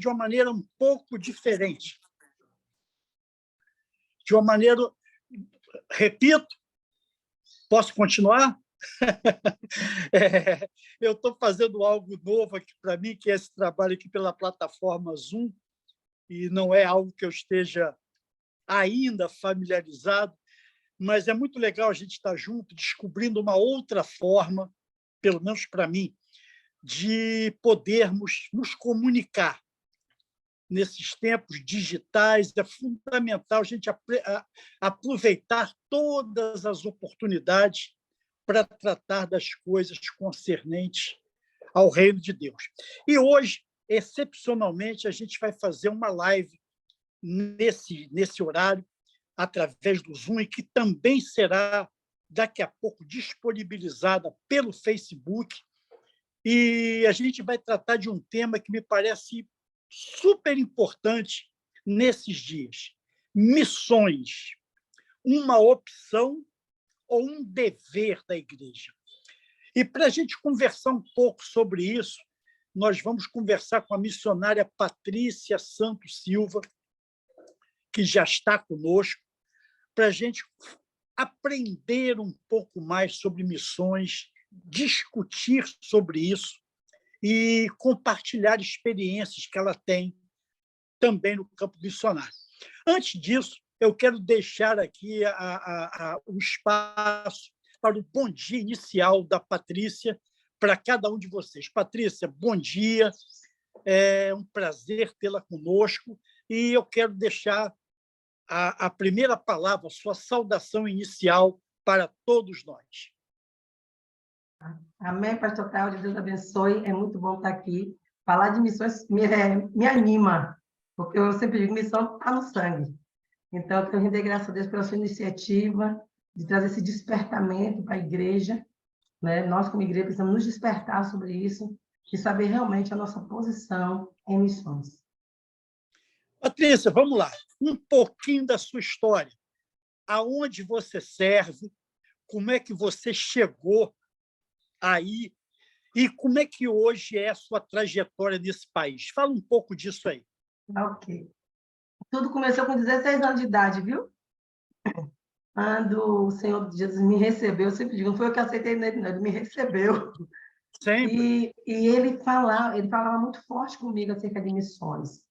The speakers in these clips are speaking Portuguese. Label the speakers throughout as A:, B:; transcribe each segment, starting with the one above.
A: de uma maneira um pouco diferente. De uma maneira, repito, posso continuar? Eu estou fazendo algo novo aqui para mim, que é esse trabalho aqui pela plataforma Zoom, e não é algo que eu esteja ainda familiarizado, mas é muito legal a gente estar junto, descobrindo uma outra forma, pelo menos para mim, de podermos nos comunicar. Nesses tempos digitais, é fundamental a gente aproveitar todas as oportunidades para tratar das coisas concernentes ao reino de Deus. E hoje, excepcionalmente, a gente vai fazer uma live nesse horário, através do Zoom, e que também será, daqui a pouco, disponibilizada pelo Facebook. E a gente vai tratar de um tema que me parece super importante nesses dias: missões. Uma opção ou um dever da igreja? E para a gente conversar um pouco sobre isso, nós vamos conversar com a missionária Patrícia Santos Silva, que já está conosco, para a gente aprender um pouco mais sobre missões, discutir sobre isso e compartilhar experiências que ela tem também no campo missionário. Antes disso, eu quero deixar aqui o espaço para o bom dia inicial da Patrícia para cada um de vocês. Patrícia, bom dia, é um prazer tê-la conosco, e eu quero deixar a primeira palavra, a sua saudação inicial para todos nós.
B: Amém, pastor Cláudio, Deus abençoe, é muito bom estar aqui. Falar de missões me anima, porque eu sempre digo, missão está no sangue. Então, eu quero render graças a Deus pela sua iniciativa de trazer esse despertamento para a igreja, né? Nós, como igreja, precisamos nos despertar sobre isso e saber realmente a nossa posição em missões.
A: Patrícia, vamos lá. Um pouquinho da sua história. Aonde você serve? Como é que você chegou aí? E como é que hoje é a sua trajetória nesse país? Fala um pouco disso aí.
B: Ok. Tudo começou com 16 anos de idade, viu? Quando o Senhor Jesus me recebeu, eu sempre digo, não foi eu que aceitei nele, não, ele me recebeu.
A: Sempre.
B: E ele falava muito forte comigo acerca de missões.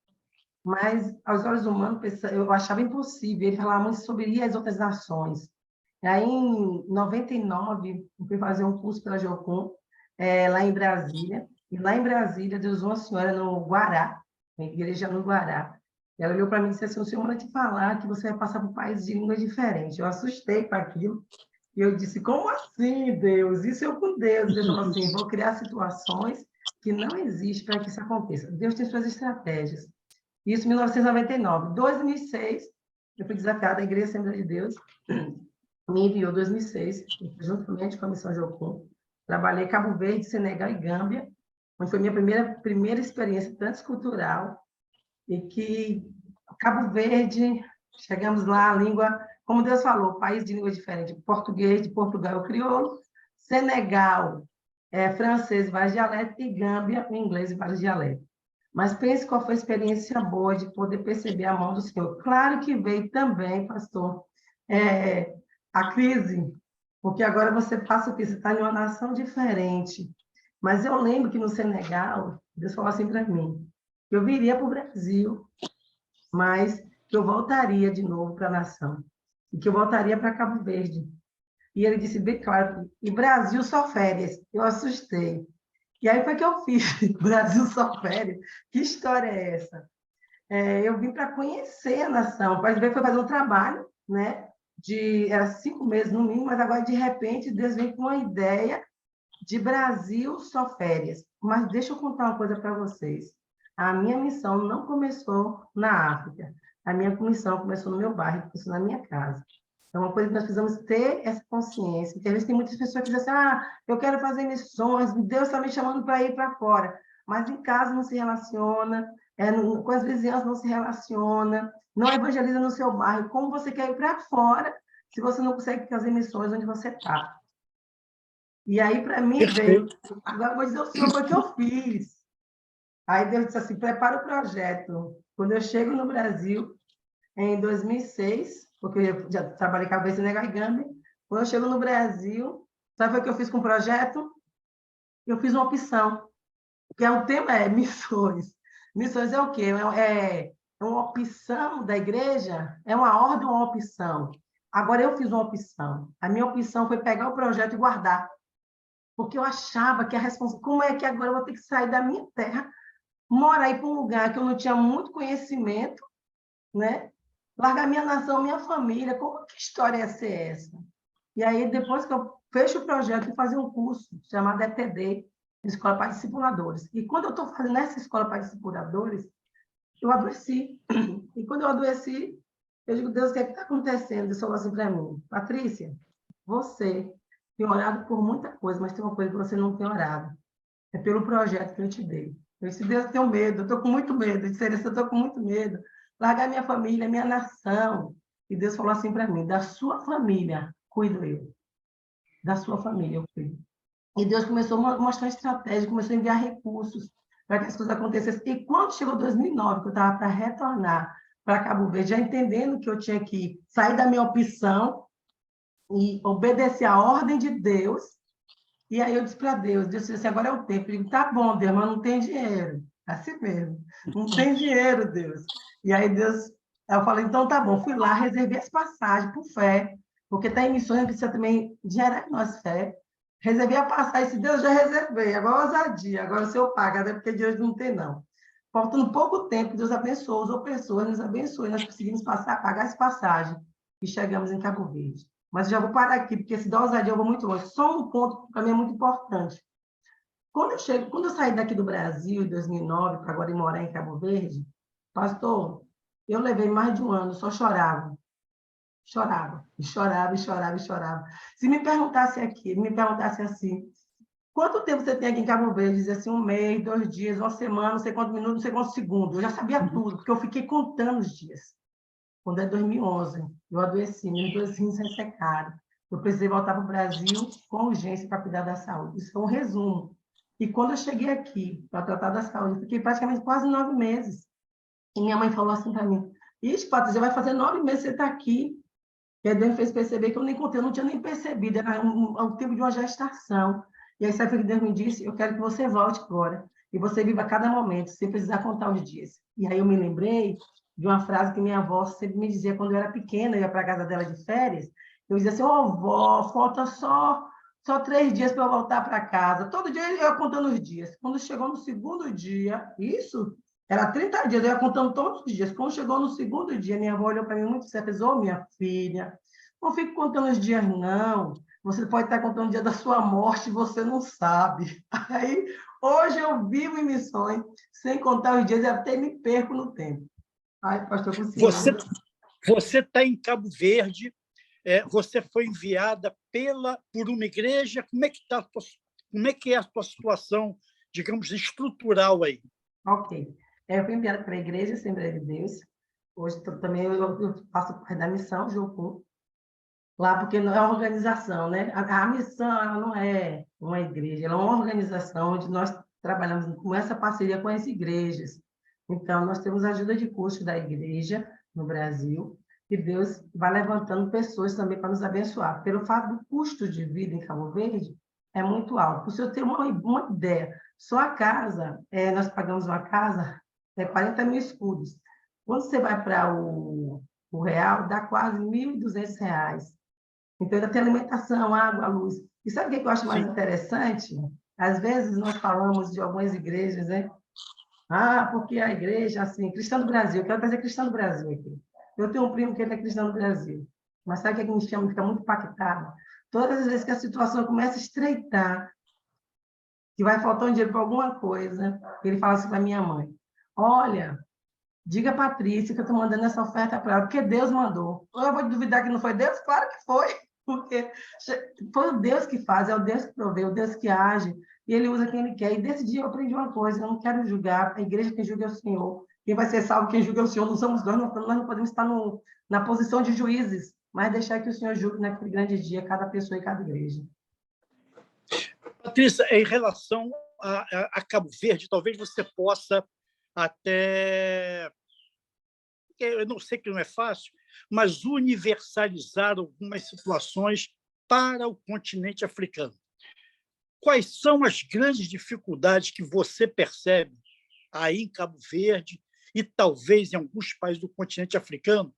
B: Mas, aos olhos humanos, eu achava impossível. Ele falava muito sobre as outras nações. E aí, em 99, eu fui fazer um curso pela Geocom, lá em Brasília. E lá em Brasília, Deus usou uma senhora no Guará, na igreja no Guará. Ela olhou para mim e disse assim: o Senhor manda te falar que você vai passar por países de língua diferente. Eu assustei com aquilo. E eu disse: como assim, Deus? Isso eu com Deus. Deus falou assim: vou criar situações que não existem para que isso aconteça. Deus tem suas estratégias. Isso em 1999. 2006, eu fui desafiada, a Igreja Assembleia de Deus me enviou em 2006, juntamente com a Missão Jocum. Trabalhei em Cabo Verde, Senegal e Gâmbia, onde foi minha primeira experiência transcultural, e que Cabo Verde, chegamos lá, a língua, como Deus falou, país de língua diferente, português de Portugal, o crioulo, Senegal, francês, vários dialetos, e Gâmbia, o inglês e vários dialetos. Mas pense qual foi a experiência boa de poder perceber a mão do Senhor. Claro que veio também, pastor, a crise, porque agora você passa o quê? Você está em uma nação diferente. Mas eu lembro que no Senegal, Deus falou assim para mim, que eu viria para o Brasil, mas que eu voltaria de novo para a nação, e que eu voltaria para Cabo Verde. E ele disse bem claro, e Brasil só férias. Eu assustei. E aí foi que eu fiz, Brasil só férias. Que história é essa? Eu vim para conhecer a nação, para ver, foi fazer um trabalho, né? Era 5 meses no mínimo, mas agora, de repente, Deus vem com uma ideia de Brasil só férias. Mas deixa eu contar uma coisa para vocês. A minha missão não começou na África. A minha missão começou no meu bairro, começou na minha casa. É uma coisa que nós precisamos ter essa consciência. Porque às vezes tem muitas pessoas que dizem assim: eu quero fazer missões, Deus está me chamando para ir para fora. Mas em casa não se relaciona, com as vizinhanças não se relaciona, não evangeliza no seu bairro. Como você quer ir para fora se você não consegue fazer missões onde você está? E aí, para mim, veio... Agora, eu vou dizer o Senhor, foi o que eu fiz. Aí Deus disse assim, prepara o projeto. Quando eu chego no Brasil, em 2006, porque eu já trabalhei com a cabeça na Gaigambi, quando eu chego no Brasil, sabe o que eu fiz com o projeto? Eu fiz uma opção, que é o tema é missões. Missões é o quê? É uma opção da igreja? É uma ordem ou uma opção? Agora eu fiz uma opção. A minha opção foi pegar o projeto e guardar, porque eu achava que a responsabilidade... Como é que agora eu vou ter que sair da minha terra, morar aí para um lugar que eu não tinha muito conhecimento, né? Largar minha nação, minha família, que história ia ser essa? E aí, depois que eu fecho o projeto, eu fazer um curso chamado ETD, Escola para Discipuladores. E quando eu estou fazendo essa escola para discipuladores, eu adoeci. E quando eu adoeci, eu digo, Deus, o que é que está acontecendo? Ele falou assim para mim, Patrícia, você tem orado por muita coisa, mas tem uma coisa que você não tem orado. É pelo projeto que eu te dei. Eu disse, Deus, eu tenho medo, eu estou com muito medo. Eu disse, eu estou com muito medo. Largar minha família, minha nação. E Deus falou assim para mim, da sua família, cuido eu. Da sua família, eu cuido. E Deus começou a mostrar estratégia, começou a enviar recursos para que as coisas acontecessem. E quando chegou 2009, que eu estava para retornar para Cabo Verde, já entendendo que eu tinha que sair da minha opção e obedecer à ordem de Deus, e aí eu disse para Deus disse assim, agora é o tempo. Eu digo, tá bom, Deus, mas não tem dinheiro. Assim mesmo. Não tem dinheiro, Deus. E aí Deus... Aí eu falei, então tá bom. Fui lá, reservei as passagens por fé, porque tem missões que precisa também gerar nossa fé. Reservei a passagem, se Deus já reservei. Agora ousadia, agora o Senhor paga, né? Porque de hoje não tem, não. Faltando pouco tempo, Deus abençoou, usou pessoas, nos abençoou, e nós conseguimos pagar as passagens e chegamos em Cabo Verde. Mas eu já vou parar aqui, porque se dá ousadia, eu vou muito longe. Só um ponto que para mim é muito importante. Quando eu saí daqui do Brasil, em 2009, para agora ir morar em Cabo Verde, pastor, eu levei mais de um ano, só chorava. Chorava, e chorava, e chorava, e chorava. Se me perguntasse aqui, me perguntasse assim, quanto tempo você tem aqui em Cabo Verde? Dizia assim, um mês, 2 dias, uma semana, não sei quantos minutos, não sei quantos segundos. Eu já sabia tudo, porque eu fiquei contando os dias. Quando é 2011, eu adoeci, meus 2 rins ressecaram. Eu precisei voltar para o Brasil com urgência para cuidar da saúde. Isso foi um resumo. E quando eu cheguei aqui para tratar da saúde, eu fiquei praticamente quase 9 meses. E minha mãe falou assim para mim, Ixi, Patrícia, vai fazer 9 meses que você está aqui. E aí Deus me fez perceber que eu nem contei, eu não tinha nem percebido, era um tempo de uma gestação. E aí sabe o que Deus me disse? Eu quero que você volte agora. E você viva cada momento, sem precisar contar os dias. E aí eu me lembrei de uma frase que minha avó sempre me dizia quando eu era pequena, eu ia para a casa dela de férias, eu dizia assim, ô vó, falta só 3 dias para eu voltar para casa. Todo dia eu ia contando os dias. Quando chegou no segundo dia, isso era 30 dias, eu ia contando todos os dias. Quando chegou no segundo dia, minha avó olhou para mim muito séria e fez, ô minha filha, não fique contando os dias, não. Você pode estar contando o dia da sua morte e você não sabe. Aí, hoje eu vivo em missões, sem contar os dias, e até me perco no tempo. Ai, pastor, por sinal.
A: Você está em Cabo Verde, você foi enviada por uma igreja. Como é que é a tua situação, digamos, estrutural aí?
B: Ok. Eu fui enviada para a Igreja Assembleia de Deus. Hoje também eu faço parte da missão, Jocum, lá, porque não é uma organização, né? A missão ela não é uma igreja, ela é uma organização onde nós trabalhamos com essa parceria com as igrejas. Então, nós temos ajuda de custo da igreja no Brasil, e Deus vai levantando pessoas também para nos abençoar. Pelo fato do custo de vida em Cabo Verde é muito alto. Para o senhor ter uma ideia, só a casa, nós pagamos uma casa, 40 mil escudos. Quando você vai para o real, dá quase R$ 1.200. Então, ainda tem alimentação, água, luz. E sabe o que eu acho mais interessante? Às vezes nós falamos de algumas igrejas, né? Ah, porque a igreja, assim, Cristã do Brasil, eu quero trazer Cristã do Brasil aqui. Eu tenho um primo que ele é cristão do Brasil, mas sabe o que me chama? Fica muito impactado. Todas as vezes que a situação começa a estreitar, que vai faltar um dinheiro para alguma coisa, ele fala assim para minha mãe, olha, diga a Patrícia que eu estou mandando essa oferta para ela, porque Deus mandou. Eu vou duvidar que não foi Deus? Claro que foi, porque foi o Deus que faz, é o Deus que provê, o Deus que age, e Ele usa quem Ele quer. E desse dia eu aprendi uma coisa, eu não quero julgar, a igreja quem julga é o Senhor, quem vai ser salvo, quem julga é o Senhor, não somos nós, nós não podemos estar na posição de juízes, mas deixar que o Senhor julgue naquele grande dia cada pessoa e cada igreja.
A: Patrícia, em relação a Cabo Verde, talvez você possa até, eu não sei que não é fácil, mas universalizar algumas situações para o continente africano. Quais são as grandes dificuldades que você percebe aí em Cabo Verde e talvez em alguns países do continente africano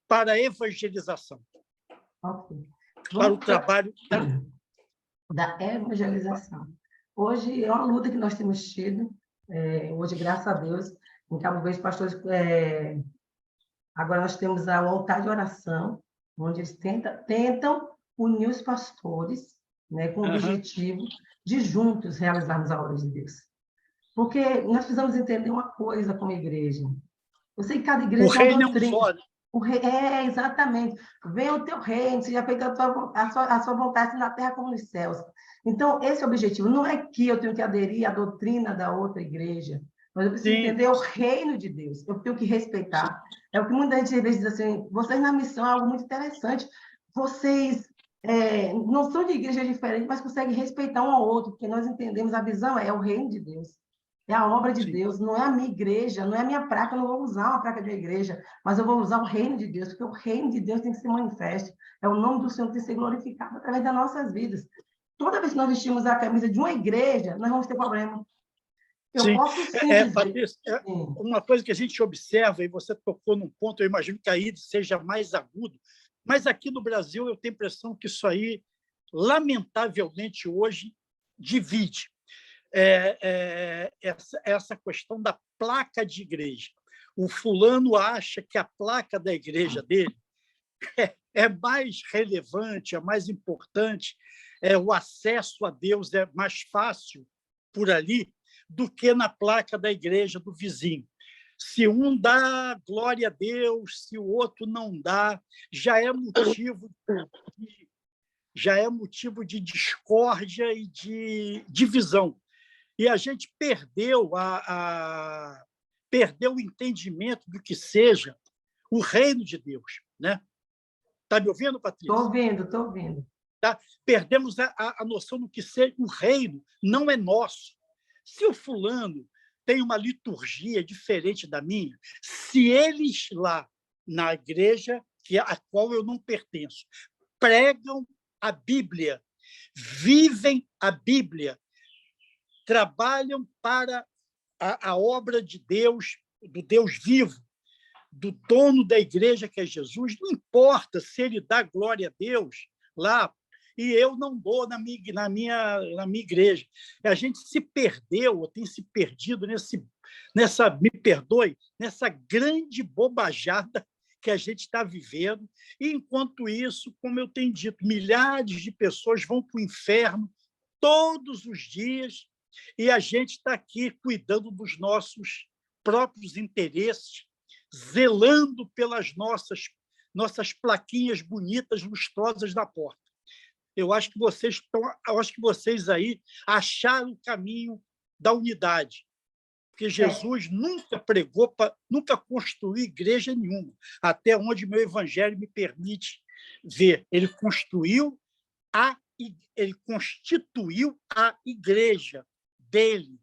A: para a evangelização,
B: Ok.
A: para o
B: Vamos
A: trabalho
B: da evangelização. Hoje é uma luta que nós temos tido. Hoje, graças a Deus, em Cabo Verde, pastores, agora nós temos o altar de oração, onde eles tentam unir os pastores, né, com o
A: Uhum.
B: objetivo de juntos realizarmos a obra de Deus. Porque nós precisamos entender uma coisa como igreja. Eu sei que cada
A: O
B: igreja tem uma
A: reino é um
B: doutrina.
A: só, né?
B: Exatamente. Venha o teu reino, seja feita a sua vontade na terra como nos céus. Então, esse é o objetivo. Não é que eu tenho que aderir à doutrina da outra igreja, mas eu preciso
A: Sim,
B: entender o reino de Deus. Eu tenho que
A: sim,
B: respeitar. É o que muita gente às vezes diz assim, vocês na missão é algo muito interessante. Vocês não são de igreja diferente, mas conseguem respeitar um ao outro, porque nós entendemos a visão é o reino de Deus. É a obra de
A: sim,
B: Deus, não é a minha igreja, não é a minha placa, eu não vou usar uma placa de uma igreja, mas eu vou usar o reino de Deus, porque o reino de Deus tem que ser manifesto, é o nome do Senhor que tem que ser glorificado através das nossas vidas. Toda vez que nós vestimos a camisa de uma igreja, nós vamos ter problema. Eu
A: sim.
B: posso sim dizer,
A: Patrícia,
B: sim,
A: uma coisa que a gente observa, e você tocou num ponto, eu imagino que aí seja mais agudo, mas aqui no Brasil eu tenho a impressão que isso aí, lamentavelmente, hoje divide. Essa questão da placa de igreja. O fulano acha que a placa da igreja dele é mais relevante, é mais importante, o acesso a Deus é mais fácil por ali do que na placa da igreja do vizinho. Se um dá glória a Deus, se o outro não dá, já é motivo já é motivo de discórdia e de divisão. E a gente perdeu o entendimento do que seja o reino de Deus. Né? Está me ouvindo, Patrícia?
B: estou ouvindo.
A: Tá? Perdemos a noção do que seja o reino, não é nosso. Se o fulano tem uma liturgia diferente da minha, se eles lá na igreja a qual eu não pertenço pregam a Bíblia, vivem a Bíblia, trabalham para a obra de Deus, do Deus vivo, do dono da igreja, que é Jesus, não importa se ele dá glória a Deus lá e eu não dou na minha igreja. A gente se perdeu, ou tem se perdido me perdoe, nessa grande bobajada que a gente está vivendo. E, enquanto isso, como eu tenho dito, milhares de pessoas vão para o inferno todos os dias e a gente está aqui cuidando dos nossos próprios interesses, zelando pelas nossas plaquinhas bonitas, lustrosas na porta. Eu acho que vocês aí acharam o caminho da unidade, porque Jesus nunca pregou, nunca construiu igreja nenhuma, até onde meu evangelho me permite ver. Ele constituiu a igreja dele,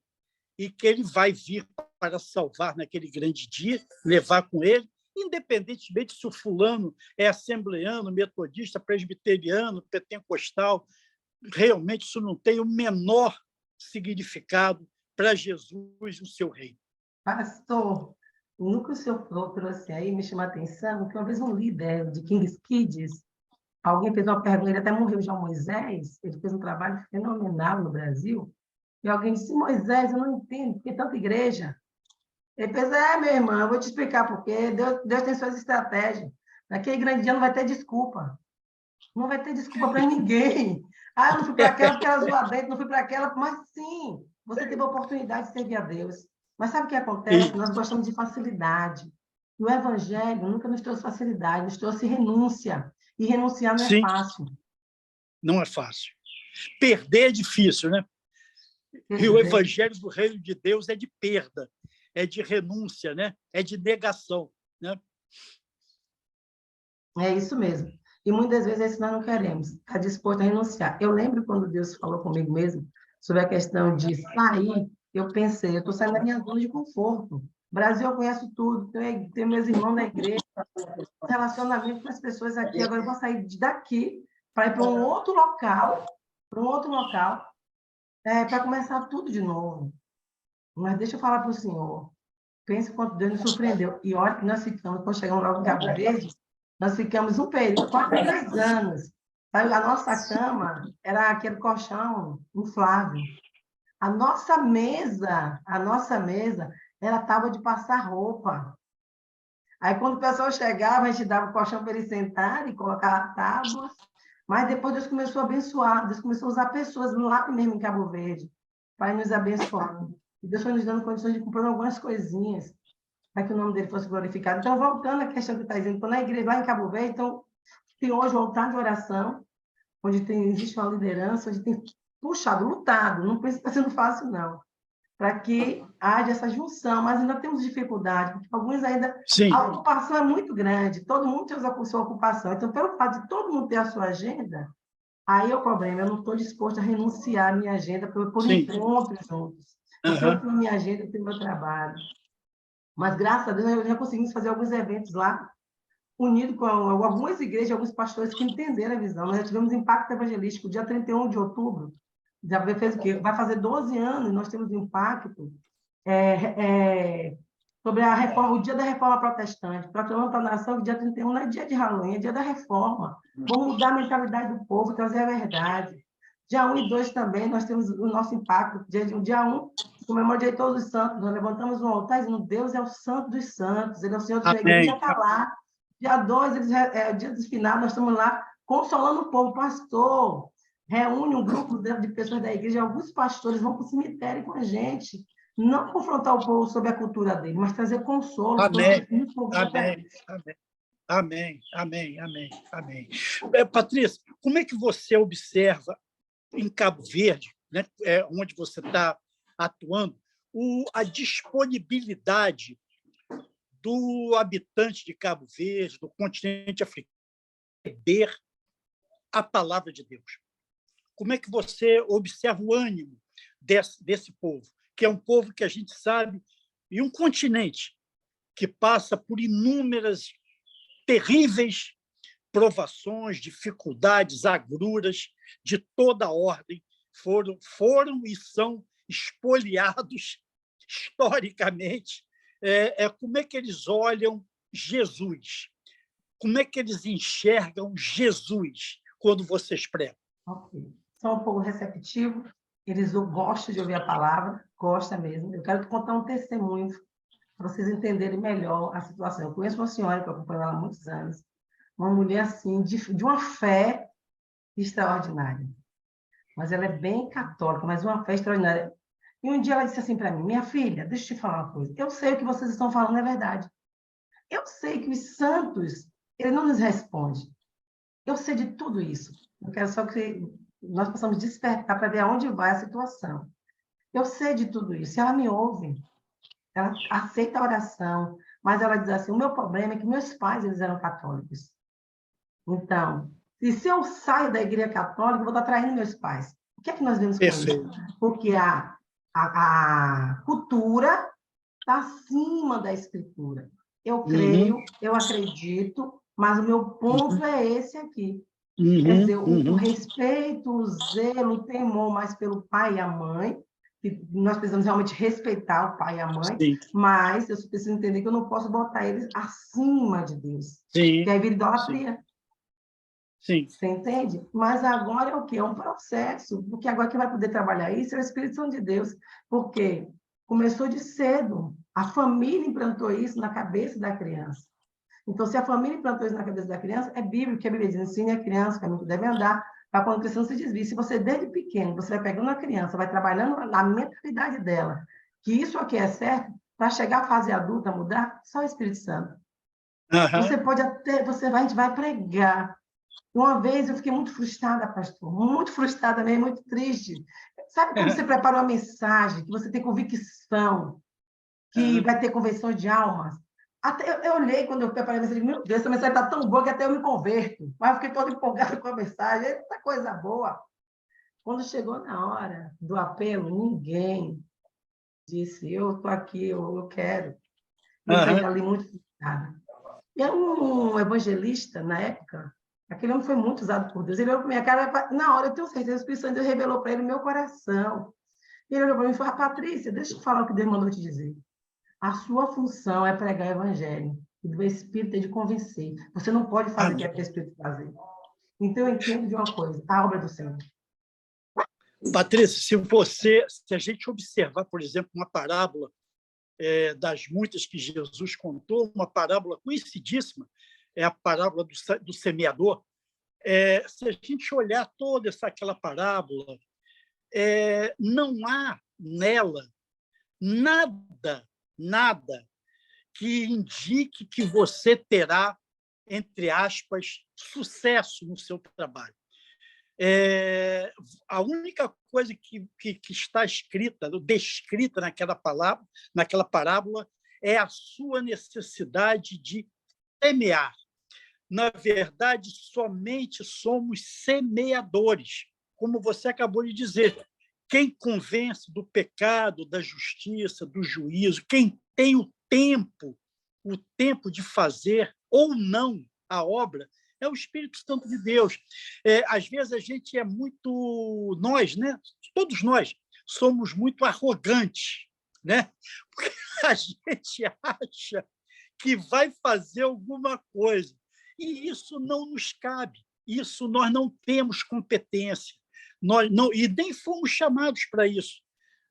A: e que ele vai vir para salvar naquele grande dia, levar com ele, independentemente se o fulano é assembleano, metodista, presbiteriano, pentecostal, realmente isso não tem o menor significado para Jesus e o seu reino.
B: Pastor, no que o senhor trouxe aí, me chamou a atenção que uma vez um líder de King's Kids, alguém fez uma pergunta, ele até morreu já, Moisés, ele fez um trabalho fenomenal no Brasil, e alguém disse, Moisés, eu não entendo, por que tanta igreja? Ele fez, meu irmão, eu vou te explicar por quê. Deus tem suas estratégias. Naquele grande dia não vai ter desculpa. Não vai ter desculpa para ninguém. Ah, eu não fui para aquela porque ela zoou dentro, não fui para aquela, mas sim, você teve a oportunidade de servir a Deus. Mas sabe o que acontece? Nós gostamos de facilidade. E o Evangelho nunca nos trouxe facilidade, nos trouxe renúncia. E renunciar não é
A: Sim,
B: fácil.
A: não é fácil. Perder é difícil, né? E o evangelho do reino de Deus é de perda, é de renúncia, né? É de negação. Né?
B: É isso mesmo. E muitas vezes é isso que nós não queremos, está disposto a renunciar. Eu lembro quando Deus falou comigo mesmo, sobre a questão de sair, eu pensei, eu estou saindo da minha zona de conforto. Brasil, eu conheço tudo, tenho meus irmãos na igreja, relacionamento com as pessoas aqui, agora eu vou sair daqui para ir para um outro local, para começar tudo de novo. Mas deixa eu falar para o senhor, pense quanto Deus nos surpreendeu. E olha que nós ficamos, quando chegamos logo em Cabo Verde, nós ficamos um período, quase 3 anos. A nossa cama era aquele colchão inflável. A nossa mesa, era tábua de passar roupa. Aí, quando o pessoal chegava, a gente dava o colchão para ele sentar e colocar a tábua. Mas depois Deus começou a abençoar, Deus começou a usar pessoas lá mesmo em Cabo Verde para nos abençoar. E Deus foi nos dando condições de comprar algumas coisinhas para que o nome dele fosse glorificado. Então, voltando à questão que está dizendo, estou na igreja lá em Cabo Verde, então, tem hoje o altar de oração, onde existe uma liderança, onde tem puxado, lutado, não pensa que está sendo fácil, não, para que haja essa junção, mas ainda temos dificuldade, porque alguns ainda...
A: Sim.
B: A ocupação é muito grande, todo mundo tem a sua ocupação, então, pelo fato de todo mundo ter a sua agenda, aí é o problema, eu não estou disposta a renunciar à minha agenda por encontros juntos, porque eu tenho minha agenda, eu tenho meu trabalho. Mas, graças a Deus, nós já conseguimos fazer alguns eventos lá, unido com algumas igrejas, alguns pastores que entenderam a visão. Nós já tivemos Impacto Evangelístico, dia 31 de outubro, já fez o quê? Vai fazer 12 anos, nós temos Impacto sobre a reforma, o dia da reforma protestante, proclamando para a nação que dia 31 não é dia de Halloween, é dia da reforma. Vamos mudar a mentalidade do povo, trazer a verdade. Dia 1 e 2 também, nós temos o nosso Impacto. Dia 1, comemora o dia de todos os santos, nós levantamos um altar dizendo, Deus é o santo dos santos, ele é o Senhor dos reis, já está lá. Dia 2, o dia dos finados, nós estamos lá consolando o povo. Pastor, reúne um grupo de pessoas da igreja, alguns pastores vão para o cemitério com a gente. Não confrontar o povo sobre a cultura dele, mas trazer consolo.
A: Amém. Amém. Amém. Amém. Amém. Patrícia, como é que você observa em Cabo Verde, né, onde você está atuando, a disponibilidade do habitante de Cabo Verde, do continente africano, receber a palavra de Deus? Como é que você observa o ânimo desse povo, que é um povo que a gente sabe, e um continente que passa por inúmeras terríveis provações, dificuldades, agruras de toda ordem, foram e são espoliados historicamente. Como é que eles olham Jesus? Como é que eles enxergam Jesus quando vocês pregam?
B: Ok. São um povo receptivo, eles gostam de ouvir a palavra, gostam mesmo. Eu quero te contar um testemunho para vocês entenderem melhor a situação. Eu conheço uma senhora que eu acompanho ela há muitos anos, uma mulher assim, de uma fé extraordinária. Mas ela é bem católica, mas uma fé extraordinária. E um dia ela disse assim para mim, minha filha, deixa eu te falar uma coisa, eu sei o que vocês estão falando é verdade. Eu sei que os santos, ele não nos responde. Eu sei de tudo isso. Eu quero só que nós possamos despertar para ver aonde vai a situação. Eu sei de tudo isso. E ela me ouve. Ela aceita a oração. Mas ela diz assim, o meu problema é que meus pais, eles eram católicos. Então, e se eu saio da igreja católica, eu vou estar traindo meus pais. O que é que nós vemos com isso? Porque a cultura está acima da escritura. Eu creio, eu acredito, mas o meu ponto é esse aqui. Quer dizer, o respeito, o zelo, o temor mais pelo pai e a mãe, que nós precisamos realmente respeitar o pai e a mãe, sim, mas eu preciso entender que eu não posso botar eles acima de Deus. Sim, que aí vira idolatria.
A: Sim.
B: Você entende? Mas agora é o quê? É um processo, porque agora quem vai poder trabalhar isso é o Espírito Santo de Deus, porque começou de cedo, a família implantou isso na cabeça da criança. Então, se a família implantou isso na cabeça da criança, é bíblico, que a Bíblia diz, ensine a criança, caminho que deve andar, para quando crescer não se desvie. Se você, desde pequeno, você vai pegando a criança, vai trabalhando na mentalidade dela, que isso aqui é certo, para chegar à fase adulta, mudar, só o Espírito Santo. Você pode até, a gente vai pregar. Uma vez eu fiquei muito frustrada, pastor, muito frustrada mesmo, muito triste. Sabe quando você prepara uma mensagem, que você tem convicção, que vai ter conversão de almas? Até eu olhei quando eu preparei a mensagem, meu Deus, essa mensagem está tão boa que até eu me converto. Mas eu fiquei toda empolgada com a mensagem, eita coisa boa. Quando chegou na hora do apelo, ninguém disse, eu estou aqui, eu quero. Eu saí dali muito frustrada. E um evangelista, na época, aquele homem foi muito usado por Deus. Ele olhou para minha cara, na hora, eu tenho certeza, o Espírito Santo Deus revelou para ele o meu coração. E ele olhou para mim e falou, Patrícia, deixa eu falar o que Deus mandou te dizer. A sua função é pregar o evangelho. E do Espírito é de convencer. Você não pode fazer o que é para o Espírito fazer. Então, eu entendo de uma coisa, a obra do Senhor.
A: Patrícia, se a gente observar, por exemplo, uma parábola das muitas que Jesus contou, uma parábola conhecidíssima, é a parábola do semeador. Se a gente olhar toda aquela parábola, não há nela nada que indique que você terá, entre aspas, sucesso no seu trabalho. A única coisa que está descrita naquela parábola, é a sua necessidade de semear. Na verdade, somente somos semeadores, como você acabou de dizer. Quem convence do pecado, da justiça, do juízo, quem tem o tempo de fazer ou não a obra, é o Espírito Santo de Deus. Às vezes a gente é muito... né? Todos nós somos muito arrogantes, né? Porque a gente acha que vai fazer alguma coisa. E isso não nos cabe. Isso nós não temos competência. Nós não, e nem fomos chamados para isso.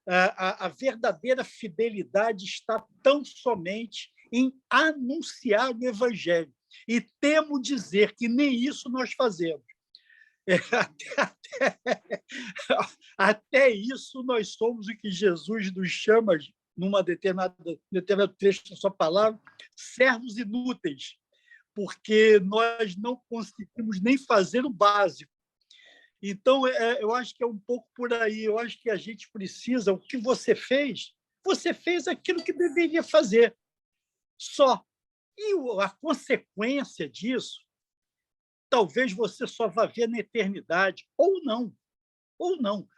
A: A verdadeira fidelidade está tão somente em anunciar o Evangelho. E temo dizer que nem isso nós fazemos. Até isso nós somos o que Jesus nos chama, numa determinado trecho da sua palavra, servos inúteis, porque nós não conseguimos nem fazer o básico. Então, eu acho que é um pouco por aí. Eu acho que a gente precisa... O que você fez aquilo que deveria fazer, só. E a consequência disso, talvez você só vá ver na eternidade, ou não,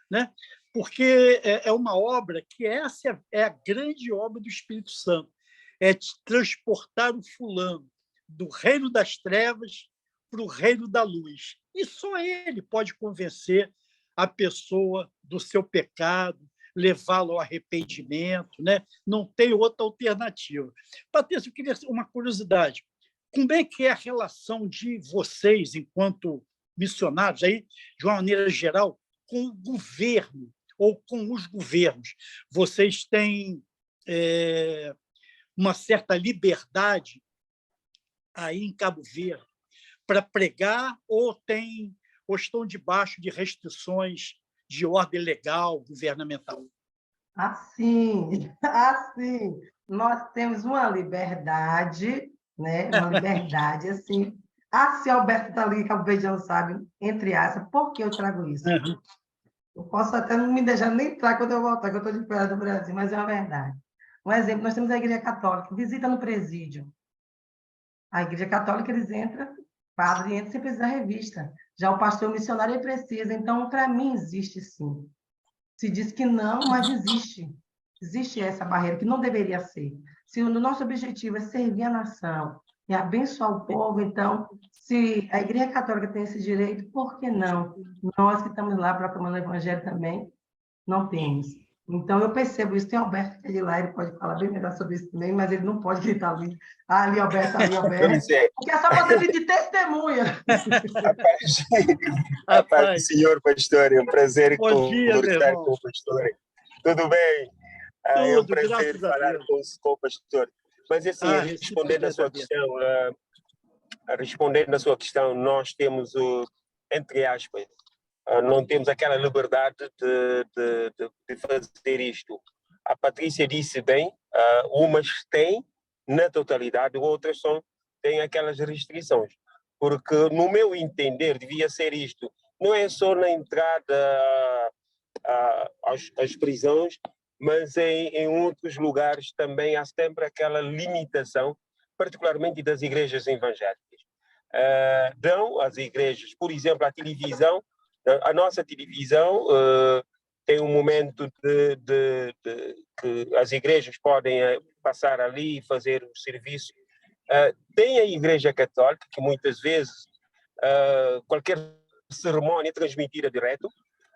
A: né? Porque é uma obra que essa é a grande obra do Espírito Santo, é transportar o fulano do reino das trevas para o reino da luz. E só ele pode convencer a pessoa do seu pecado, levá-lo ao arrependimento, né? Não tem outra alternativa. Patrícia, eu queria uma curiosidade. Como é que é a relação de vocês, enquanto missionários, aí, de uma maneira geral, com o governo ou com os governos? Vocês têm uma certa liberdade aí em Cabo Verde para pregar ou estão debaixo de restrições de ordem legal, governamental?
B: Assim, assim, nós temos uma liberdade, né? Uma liberdade, assim. Se Alberto está ali, Cabo Verdeano sabe, entre aspas, por que eu trago isso?
A: Uhum.
B: Eu posso até não me deixar nem entrar quando eu voltar, que eu estou de fora do Brasil, mas é uma verdade. Um exemplo, nós temos a Igreja Católica, visita no presídio. A Igreja Católica, eles entram, padre entra sem precisar revista. Já o pastor missionário, ele precisa. Então, para mim, existe sim. Se diz que não, mas existe. Existe essa barreira, que não deveria ser. Se o nosso objetivo é servir a nação e abençoar o povo, então, se a Igreja Católica tem esse direito, por que não? Nós que estamos lá proclamando o Evangelho também, não temos. Então, eu percebo isso. Tem Alberto que é de lá, ele pode falar bem melhor sobre isso também, mas ele não pode gritar ali. Ali, Alberto, ali, Alberto. Porque é só para servir de testemunha.
C: A paz do senhor, pastor. É um prazer conversar com o pastor. Tudo bem? É um prazer falar com o pastor. Mas, assim, respondendo à sua questão, nós temos, entre aspas, não temos aquela liberdade de fazer isto. A Patrícia disse bem, umas têm na totalidade, outras têm aquelas restrições. Porque, no meu entender, devia ser isto. Não é só na entrada às prisões, mas em outros lugares também há sempre aquela limitação, particularmente das igrejas evangélicas. Dão às igrejas, por exemplo, a televisão A nossa televisão tem um momento que as igrejas podem passar ali e fazer o serviço. Tem a Igreja Católica, que muitas vezes qualquer cerimônia é transmitida direto,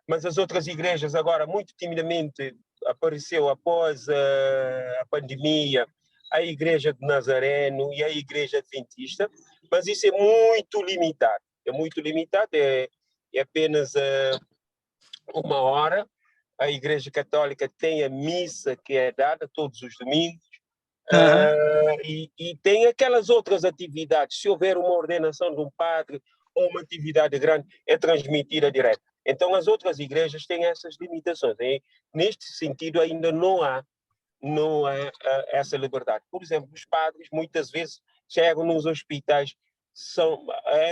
C: mas as outras igrejas agora, muito timidamente, apareceu após a pandemia, a Igreja de Nazareno e a Igreja Adventista, mas isso é muito limitado, é apenas 1 hora. A Igreja Católica tem a missa que é dada todos os domingos, e tem aquelas outras atividades. Se houver uma ordenação de um padre ou uma atividade grande, é transmitida direto. Então, as outras igrejas têm essas limitações. Neste sentido, ainda não há essa liberdade. Por exemplo, os padres muitas vezes chegam nos hospitais,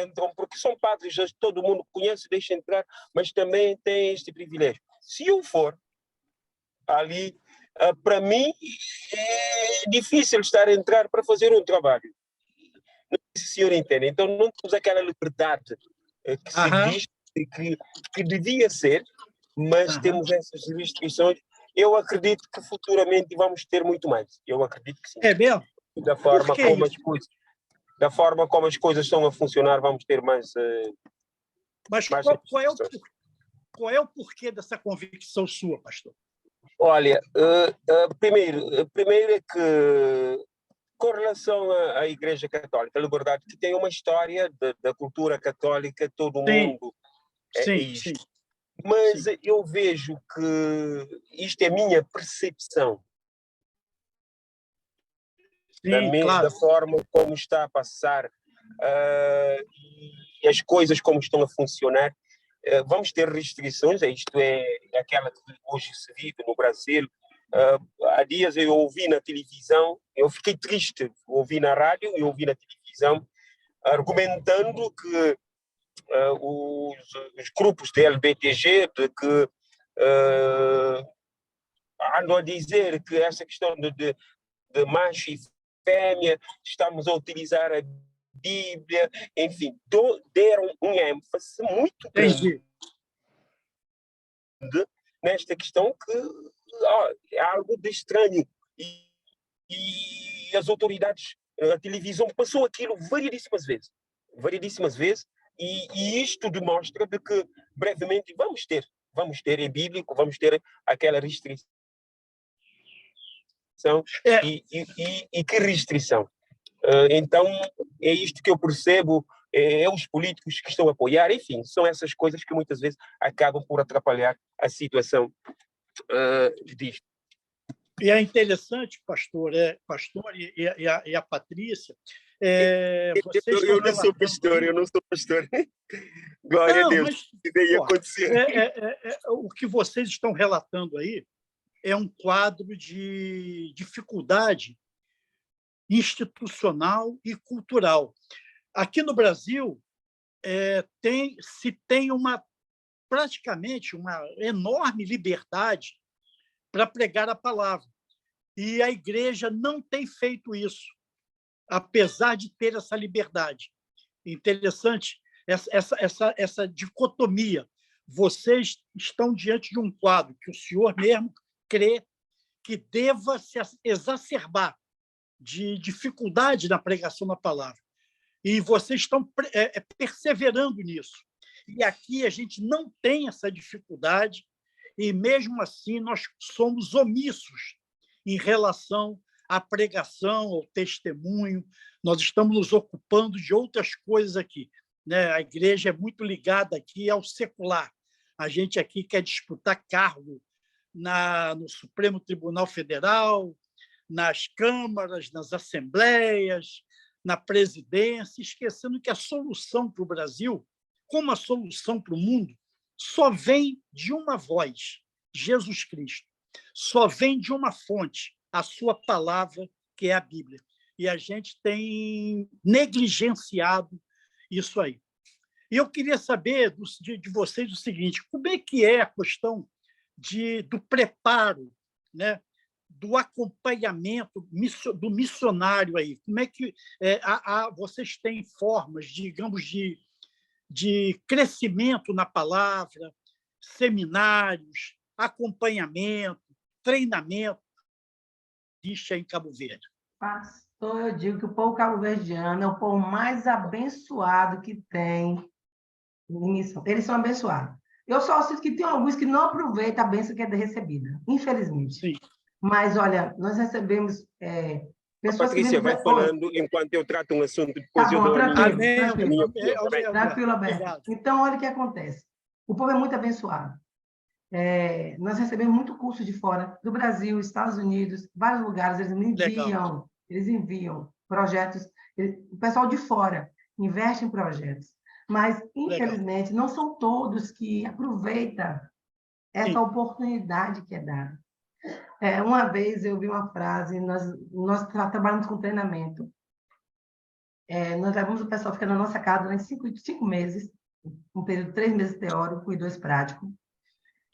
C: entram porque são padres, todo mundo conhece, deixa entrar, mas também tem este privilégio. Se eu for ali, para mim, é difícil estar a entrar para fazer um trabalho. Não sei se o senhor entende. Então, não temos aquela liberdade que se diz que devia ser, mas temos essas restrições. Eu acredito que futuramente vamos ter muito mais. Eu acredito que sim.
A: É mesmo?
C: Da forma como as coisas estão a funcionar, vamos ter mais.
A: Mas qual é o porquê dessa convicção sua, pastor?
C: Olha, primeiro é que, com relação à Igreja Católica, a liberdade, que tem uma história da cultura católica, todo mundo é isto.
A: Sim.
C: Mas eu vejo que isto é a minha percepção. Da forma como está a passar e as coisas como estão a funcionar, vamos ter restrições. Isto é aquela que hoje se vive no Brasil. Há dias eu ouvi na televisão, eu fiquei triste, ouvi na rádio e ouvi na televisão, argumentando que os grupos de LBTG que andam a dizer que essa questão de macho e fêmea, estamos a utilizar a Bíblia, enfim, deram um ênfase muito grande nesta questão que é algo de estranho. E as autoridades, a televisão passou aquilo variedíssimas vezes, e isto demonstra de que brevemente vamos ter, é bíblico, vamos ter aquela restrição. E que restrição? Então, é isto que eu percebo, é os políticos que estão a apoiar, enfim, são essas coisas que muitas vezes acabam por atrapalhar a situação disto.
A: E é interessante, pastor e a Patrícia.
C: Eu não sou pastor. Glória a Deus.
A: Mas, acontecer. O que vocês estão relatando aí é um quadro de dificuldade institucional e cultural. Aqui no Brasil, se tem praticamente uma enorme liberdade para pregar a palavra. E a igreja não tem feito isso, apesar de ter essa liberdade. Interessante essa dicotomia. Vocês estão diante de um quadro que o senhor mesmo crê que deva se exacerbar de dificuldade na pregação da palavra. E vocês estão perseverando nisso. E aqui a gente não tem essa dificuldade, e mesmo assim nós somos omissos em relação à pregação, ao testemunho. Nós estamos nos ocupando de outras coisas aqui, né? A igreja é muito ligada aqui ao secular. A gente aqui quer disputar cargo no Supremo Tribunal Federal, nas câmaras, nas assembleias, na presidência, esquecendo que a solução para o Brasil, como a solução para o mundo, só vem de uma voz, Jesus Cristo. Só vem de uma fonte, a sua palavra, que é a Bíblia. E a gente tem negligenciado isso aí. E eu queria saber de vocês o seguinte: como é que é a questão do preparo, né, do acompanhamento do missionário aí? Como é que vocês têm formas, digamos, de de crescimento na palavra, seminários, acompanhamento, treinamento, existe em Cabo Verde.
B: Pastor, eu digo que o povo cabo-verdiano é o povo mais abençoado que tem em missão. Eles são abençoados. Eu só sinto que tem alguns que não aproveitam a bênção que é recebida, infelizmente.
A: Sim.
B: Mas, olha, nós recebemos pessoas
C: Patrícia,
B: que...
C: vai falando enquanto eu trato um assunto, depois
B: Tá
C: eu
B: bom,
C: dou a
B: tranquilo,
C: minha opinião. Tá bem?
B: tranquilo, Alberto. Então, olha o que acontece. O povo é muito abençoado. Nós recebemos muito curso de fora, do Brasil, Estados Unidos, vários lugares, eles enviam projetos, o pessoal de fora investe em projetos, mas, infelizmente, não são todos que aproveitam essa oportunidade que é dada. Uma vez eu vi uma frase, nós trabalhamos com treinamento, nós levamos o pessoal ficar na nossa casa durante 5 meses, um período de 3 meses teórico e 2 práticos.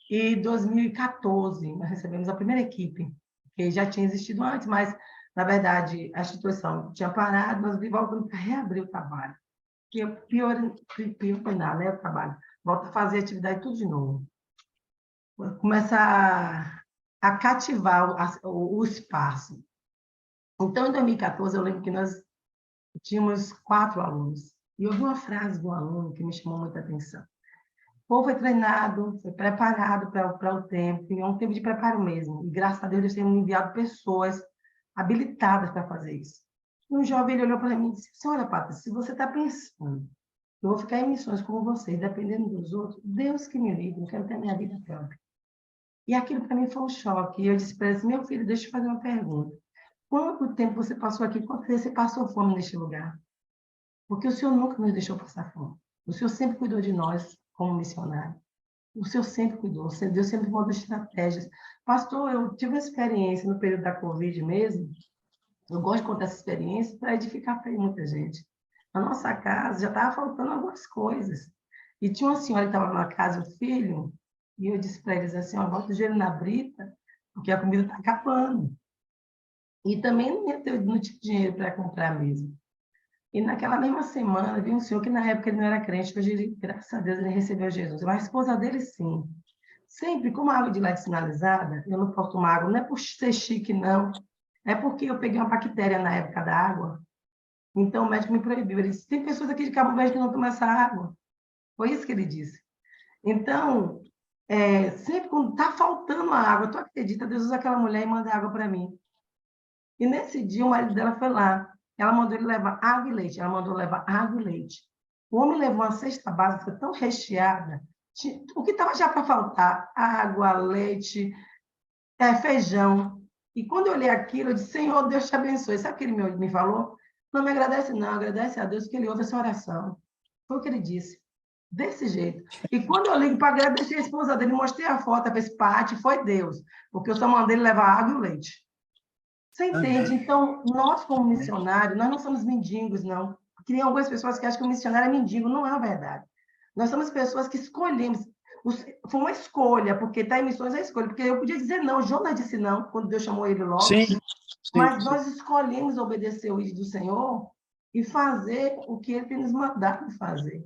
B: E em 2014, nós recebemos a primeira equipe, que já tinha existido antes, mas, na verdade, a instituição tinha parado, nós voltamos para reabrir o trabalho. Piorar, né, o trabalho. Volta a fazer atividade tudo de novo. Começa a cativar o espaço. Então, em 2014, eu lembro que nós tínhamos 4 alunos. E eu vi uma frase de um aluno que me chamou muita atenção. O povo foi treinado, foi preparado para o tempo, e é um tempo de preparo mesmo. E, graças a Deus, Deus tem enviado pessoas habilitadas para fazer isso. E um jovem ele olhou para mim e disse, olha, Patrícia, se você está pensando que eu vou ficar em missões como vocês, dependendo dos outros, Deus que me livre, eu quero ter a minha vida própria. E aquilo para mim foi um choque. E eu disse para ele, meu filho, deixa eu fazer uma pergunta. Quanto tempo você passou aqui? Quanto tempo você passou fome neste lugar? Porque o Senhor nunca nos deixou passar fome. O Senhor sempre cuidou de nós como missionário. O Senhor sempre cuidou. Deus sempre mandou estratégias. Pastor, eu tive uma experiência no período da Covid mesmo. Eu gosto de contar essa experiência para edificar para muita gente. Na nossa casa já estava faltando algumas coisas. E tinha uma senhora que estava na casa, o filho, e eu disse para eles assim, bota o dinheiro na brita, porque a comida está acabando. E também não tinha dinheiro para comprar mesmo. E naquela mesma semana, vi um senhor que na época ele não era crente, hoje, ele, graças a Deus, ele recebeu Jesus. Mas a esposa dele, sim. Sempre, como a água de lá é sinalizada, eu não posso tomar água, não é por ser chique, não. É porque eu peguei uma bactéria na época da água, então o médico me proibiu. Ele disse, tem pessoas aqui de Cabo Verde que não tomam essa água. Foi isso que ele disse. Então, sempre quando está faltando a água, tu acredita, Deus usa aquela mulher e manda água para mim. E nesse dia, o marido dela foi lá. Ela mandou ele levar água e leite. Ela mandou levar água e leite. O homem levou uma cesta básica tão recheada. O que estava já para faltar? Água, leite, feijão. E quando eu olhei aquilo, eu disse, Senhor, Deus te abençoe. Sabe o que ele me falou? Não me agradece, não. Agradece a Deus que ele ouve essa oração. Foi o que ele disse. Desse jeito. E quando eu ligo para agradecer a esposa dele, mostrei a foto para esse Pati, foi Deus. Porque eu só mandei ele levar água e leite. Você entende? Então, nós, como missionários, nós não somos mendigos, não. Porque tem algumas pessoas que acham que o missionário é mendigo. Não é a verdade. Nós somos pessoas que escolhemos. Foi uma escolha, porque estar em missões é escolha. Porque eu podia dizer não. Jonas disse não, quando Deus chamou ele logo.
A: Sim.
B: Mas nós escolhemos obedecer o ídolo do Senhor e fazer o que ele tem nos mandado fazer.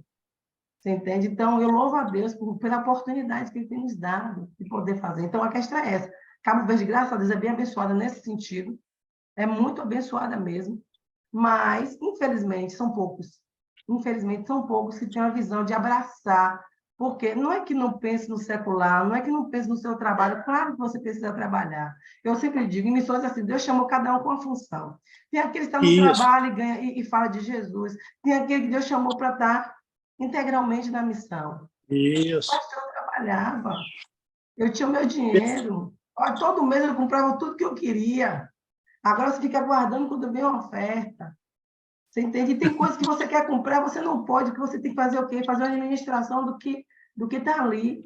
B: Você entende? Então, eu louvo a Deus pela oportunidade que ele tem nos dado de poder fazer. Então, a questão é essa. Cabo Verde, graças a Deus, é bem abençoada nesse sentido. É muito abençoada mesmo. Mas, infelizmente, são poucos. Infelizmente, são poucos que têm a visão de abraçar. Porque não é que não pense no secular, não é que não pense no seu trabalho. Claro que você precisa trabalhar. Eu sempre digo, em missões assim, Deus chamou cada um com uma função. Tem aquele que está no trabalho e, ganha, e fala de Jesus. Tem aquele que Deus chamou para estar integralmente na missão.
A: Isso.
B: O pastor trabalhava. Eu tinha o meu dinheiro. Todo mês eu comprava tudo que eu queria. Agora você fica aguardando quando vem uma oferta. Você entende? E tem coisas que você quer comprar, você não pode, que você tem que fazer o quê? Fazer uma administração do que está ali.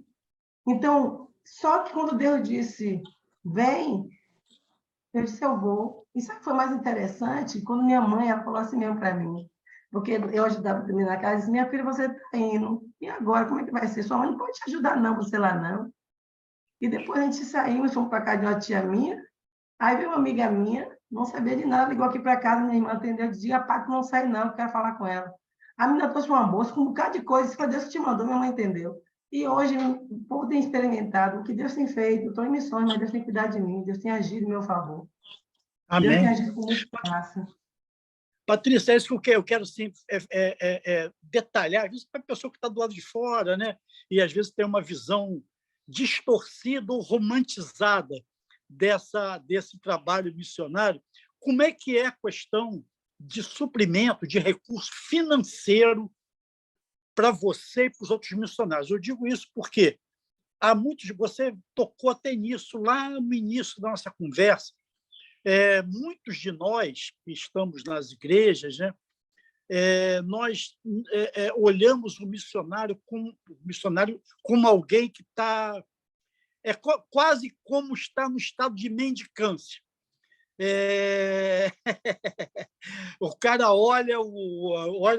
B: Então, só que quando Deus disse, vem, eu disse, eu vou. E sabe o que foi mais interessante? Quando minha mãe, ela falou assim mesmo para mim, porque eu ajudava também na casa, disse, minha filha, você está indo. E agora, como é que vai ser? Sua mãe não pode te ajudar, não, você lá não. E depois a gente saiu, fomos para casa de uma tia minha, aí veio uma amiga minha, não sabia de nada, ligou aqui para casa, minha irmã atendeu, dizia, a Paty não sai não, eu quero falar com ela. A menina trouxe uma bolsa com um bocado de coisa, foi Deus que te mandou, minha mãe entendeu. E hoje o povo tem experimentado o que Deus tem feito. Eu estou em missões, mas Deus tem cuidado de mim, Deus tem agido em meu favor. Deus tem
A: Amém.
B: agido com muita graça.
A: Patrícia, é isso que eu quero sim, detalhar, isso para a pessoa que está do lado de fora, né? E às vezes tem uma visão distorcida ou romantizada desse trabalho missionário. Como é que é a questão de suprimento, de recurso financeiro para você e para os outros missionários? Eu digo isso porque há muitos, você tocou até nisso lá no início da nossa conversa. Muitos de nós que estamos nas igrejas, né, nós olhamos o missionário como alguém que está quase como está no estado de mendicância. O cara olha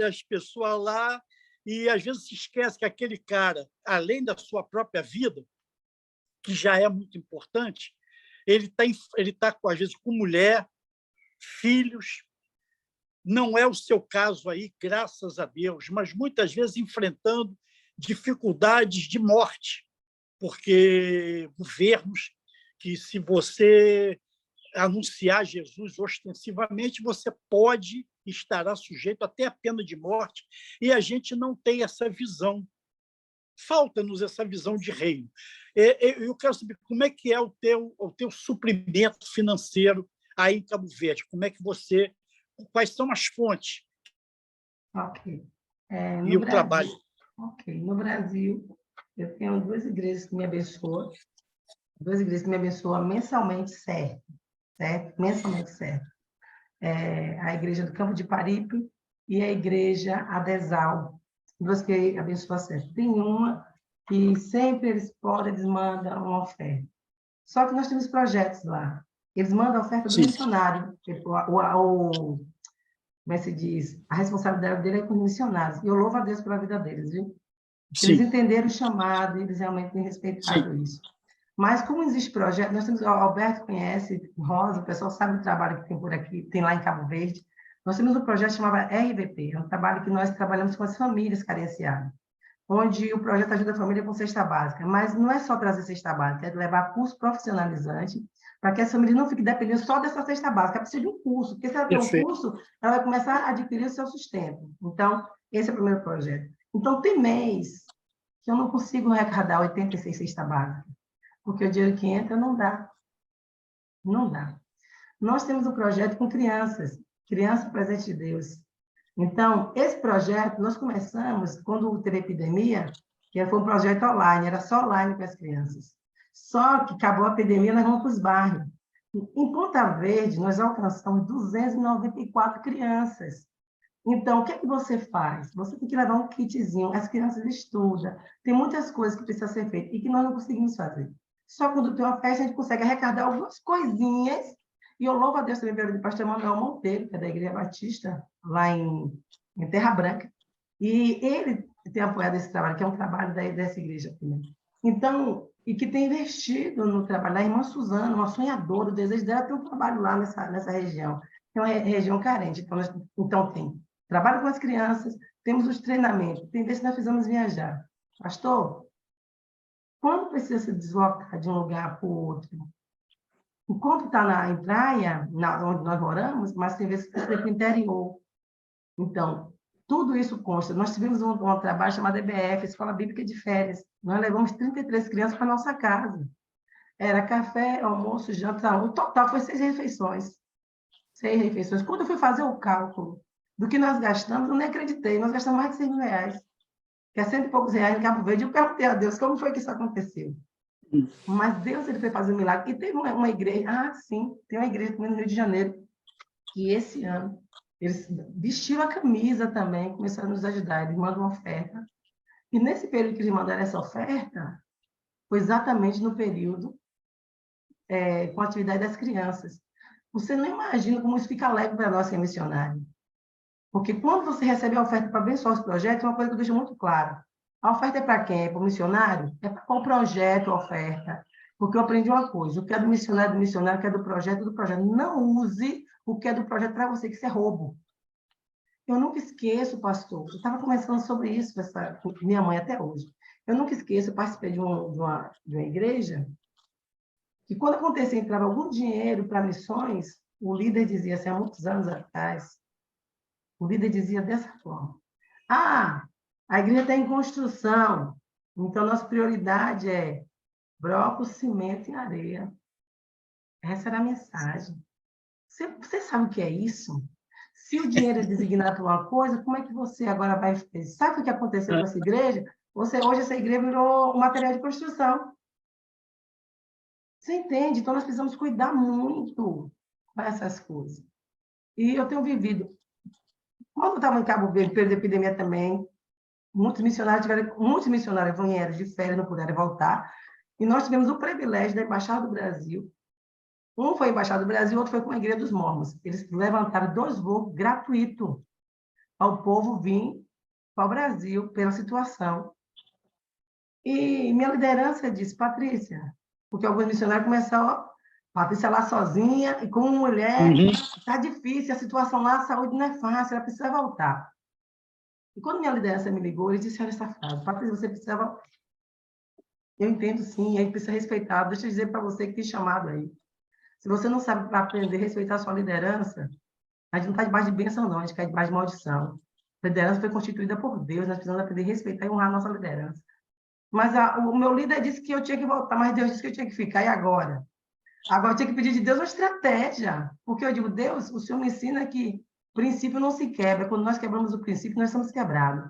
A: as pessoas lá e às vezes se esquece que aquele cara, além da sua própria vida, que já é muito importante, ele tá às vezes com mulher, filhos. Não é o seu caso aí, graças a Deus, mas muitas vezes enfrentando dificuldades de morte, porque governos que, se você anunciar Jesus ostensivamente, você estará sujeito até à pena de morte, e a gente não tem essa visão. Falta-nos essa visão de reino. Eu quero saber como é que é o teu suprimento financeiro aí em Cabo Verde. Quais são as fontes
B: Ok.
A: e o trabalho?
B: Ok. No Brasil, eu tenho 2 igrejas que me abençoam. 2 igrejas que me abençoam mensalmente, certo? Mensalmente, certo. A igreja do Campo de Paripe e a igreja Adesal. 2 que abençoam certo. Tem uma que sempre eles mandam uma oferta. Só que nós temos projetos lá. Eles mandam a oferta do missionário. Como é que se diz? A responsabilidade dele é com os missionários. E eu louvo a Deus pela vida deles, viu? Eles entenderam o chamado e eles realmente têm respeitado isso. Mas como existe projeto, nós temos, o Alberto conhece, Rosa, o pessoal sabe o trabalho que tem por aqui, tem lá em Cabo Verde. Nós temos um projeto chamado RVP, é um trabalho que nós trabalhamos com as famílias carenciadas, onde o projeto ajuda a família com cesta básica. Mas não é só trazer cesta básica, é levar curso profissionalizante para que as famílias não fiquem dependendo só dessa cesta básica, precisa de um curso, porque se ela tem um curso, ela vai começar a adquirir o seu sustento. Então, esse é o primeiro projeto. Então, tem mês que eu não consigo arrecadar 86 cestas básicas, porque o dinheiro que entra não dá. Não dá. Nós temos um projeto com crianças, Criança Presente de Deus. Então, esse projeto, nós começamos, quando teve a epidemia, que foi um projeto online, era só online para as crianças. Só que acabou a epidemia, nós vamos para os bairros. Em Ponta Verde, nós alcançamos 294 crianças. Então, o que é que você faz? Você tem que levar um kitzinho, as crianças estudam, tem muitas coisas que precisam ser feitas e que nós não conseguimos fazer. Só quando tem uma festa, a gente consegue arrecadar algumas coisinhas. E eu louvo a Deus também pelo pastor Manuel Monteiro, que é da Igreja Batista, lá em Terra Branca. E ele tem apoiado esse trabalho, que é um trabalho dessa igreja também. Então, e que tem investido no trabalho. A irmã Suzana, uma sonhadora, o desejo dela é ter um trabalho lá nessa região. É uma região carente. Então tem trabalho com as crianças, temos os treinamentos. Tem vezes que nós precisamos viajar. Pastor, quando precisa se deslocar de um lugar para o outro? Enquanto está em praia, onde nós moramos, mas tem vezes que precisa ir para o interior. Então, tudo isso consta. Nós tivemos um trabalho chamado EBF, Escola Bíblica de Férias. Nós levamos 33 crianças para a nossa casa. Era café, almoço, janta. O total foi 6 refeições. 6 refeições. Quando eu fui fazer o cálculo do que nós gastamos, eu nem acreditei. Nós gastamos mais de 100 mil reais. Que é 100 e poucos reais em Cabo Verde. Eu perguntei a Deus como foi que isso aconteceu. Mas Deus ele foi fazer um milagre. E teve uma igreja, sim, tem uma igreja no Rio de Janeiro, que esse ano, eles vestiram a camisa também, começaram a nos ajudar, eles mandam uma oferta. E nesse período que eles mandaram essa oferta, foi exatamente no período com a atividade das crianças. Você não imagina como isso fica leve para nós, que é missionário. Porque quando você recebe a oferta para abençoar os projetos, é uma coisa que eu deixo muito claro. A oferta é para quem? É para o missionário? É para qual projeto a oferta? Porque eu aprendi uma coisa, o que é do missionário, o que é do projeto, do projeto. Não use o que é do projeto para você, que isso é roubo. Eu nunca esqueço, pastor, eu estava conversando sobre isso com minha mãe até hoje. Eu nunca esqueço, eu participei de uma igreja, que quando acontecia, entrava algum dinheiro para missões, o líder dizia assim, há muitos anos atrás, o líder dizia dessa forma: ah, a igreja está em construção, então nossa prioridade é bloco, cimento e areia. Essa era a mensagem. Você sabe o que é isso? Se o dinheiro é designado para uma coisa, como é que você agora vai... Sabe o que aconteceu com essa igreja? Hoje essa igreja virou um material de construção. Você entende? Então, nós precisamos cuidar muito para essas coisas. E eu tenho vivido... Quando eu estava em Cabo Verde, período de epidemia também, muitos missionários vieram de férias, não puderam voltar, e nós tivemos o privilégio da Embaixada do Brasil. Um foi a Embaixada do Brasil, outro foi com a Igreja dos Mormons. Eles levantaram 2 voos gratuitos ao povo vir para o Brasil pela situação. E minha liderança disse: Patrícia, porque alguns missionários começaram, Patrícia lá sozinha, e como mulher, está difícil, a situação lá, a saúde não é fácil, ela precisa voltar. E quando minha liderança me ligou, eles disseram essa frase: Patrícia, você precisa voltar. Eu entendo sim, a gente precisa respeitar. Deixa eu dizer para você que tem chamado aí. Se você não sabe aprender a respeitar a sua liderança, a gente não está debaixo de bênção, não, a gente está debaixo de maldição. A liderança foi constituída por Deus, nós precisamos aprender a respeitar e honrar a nossa liderança. Mas o meu líder disse que eu tinha que voltar, mas Deus disse que eu tinha que ficar, e agora? Agora eu tinha que pedir de Deus uma estratégia, porque eu digo: Deus, o Senhor me ensina que princípio não se quebra, quando nós quebramos o princípio, nós somos quebrados.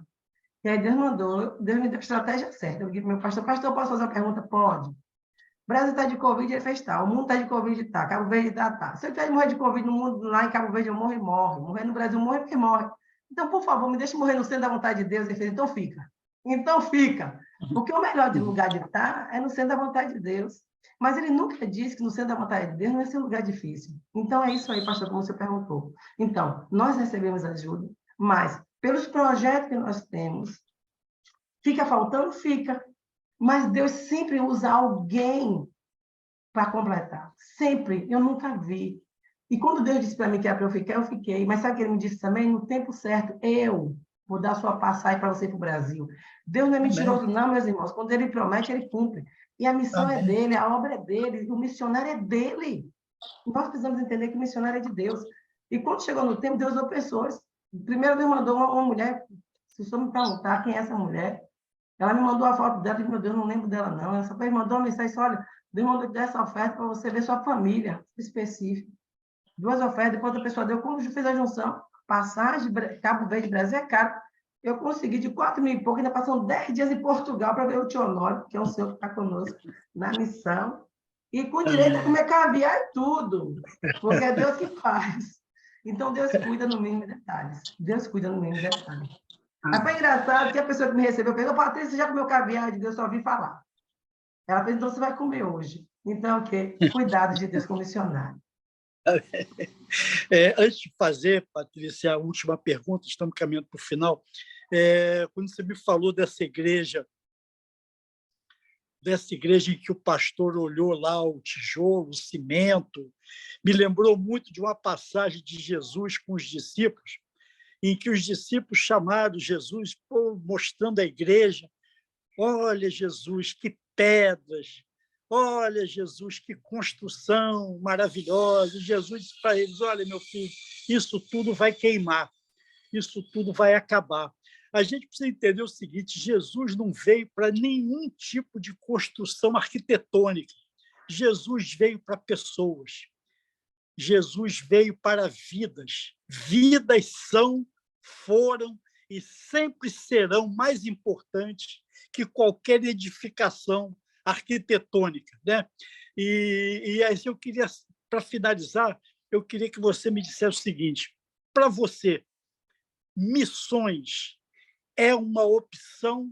B: E aí Deus me deu a estratégia certa. Eu disse para o meu pastor: posso fazer uma pergunta? Pode. O Brasil está de Covid, ele fez tal. O mundo está de Covid, tá. Cabo Verde tá. Se eu tiver de morrer de Covid no mundo, lá em Cabo Verde, eu morro e morre. Morrer no Brasil, morre porque morre. Então, por favor, me deixe morrer no centro da vontade de Deus. Ele fez: então fica. Então fica. Porque o melhor lugar de estar é no centro da vontade de Deus. Mas ele nunca disse que no centro da vontade de Deus não é ser um lugar difícil. Então, é isso aí, pastor, como você perguntou. Então, nós recebemos ajuda, mas pelos projetos que nós temos, fica faltando? Fica. Mas Deus sempre usa alguém para completar. Sempre. Eu nunca vi. E quando Deus disse para mim que era para eu fiquei. Mas sabe o que ele me disse também? No tempo certo, eu vou dar sua passagem para você ir para o Brasil. Deus não é mentiroso, não, meus irmãos. Quando ele promete, ele cumpre. E a missão é dele, a obra é dele, o missionário é dele. Nós precisamos entender que o missionário é de Deus. E quando chegou no tempo, Deus deu pessoas. Primeiro, Deus mandou uma mulher. Se o senhor me perguntar quem é essa mulher, ela me mandou a foto dela, e meu Deus, não lembro dela, não. Ela só me mandou uma mensagem: olha, Deus mandou dessa oferta para você ver sua família específica. 2 ofertas, depois a pessoa deu, como fez a junção, passagem, Cabo Verde, Brasil é caro. Eu consegui de 4 mil e pouco, ainda passando 10 dias em Portugal para ver o tio Honório, que é um senhor que está conosco na missão, e com direito a comer caviar e tudo, porque é Deus que faz. Então, Deus cuida no mínimo detalhes. Deus cuida no mínimo detalhes. Mas foi engraçado que a pessoa que me recebeu perguntou: Patrícia, você já comeu caviar? De Deus, só ouvi falar. Ela fez: então você vai comer hoje. Então, o quê? Cuidado de Deus com o missionário.
A: Antes de fazer, Patrícia, a última pergunta, estamos caminhando para o final. Quando você me falou dessa igreja em que o pastor olhou lá o tijolo, o cimento, me lembrou muito de uma passagem de Jesus com os discípulos, em que os discípulos chamaram Jesus, mostrando a igreja: olha, Jesus, que pedras! Olha, Jesus, que construção maravilhosa! E Jesus disse para eles: olha, meu filho, isso tudo vai queimar, isso tudo vai acabar. A gente precisa entender o seguinte: Jesus não veio para nenhum tipo de construção arquitetônica. Jesus veio para pessoas. Jesus veio para vidas. Vidas foram e sempre serão mais importantes que qualquer edificação arquitetônica, né? E aí eu queria, para finalizar, eu queria que você me dissesse o seguinte: para você, missões é uma opção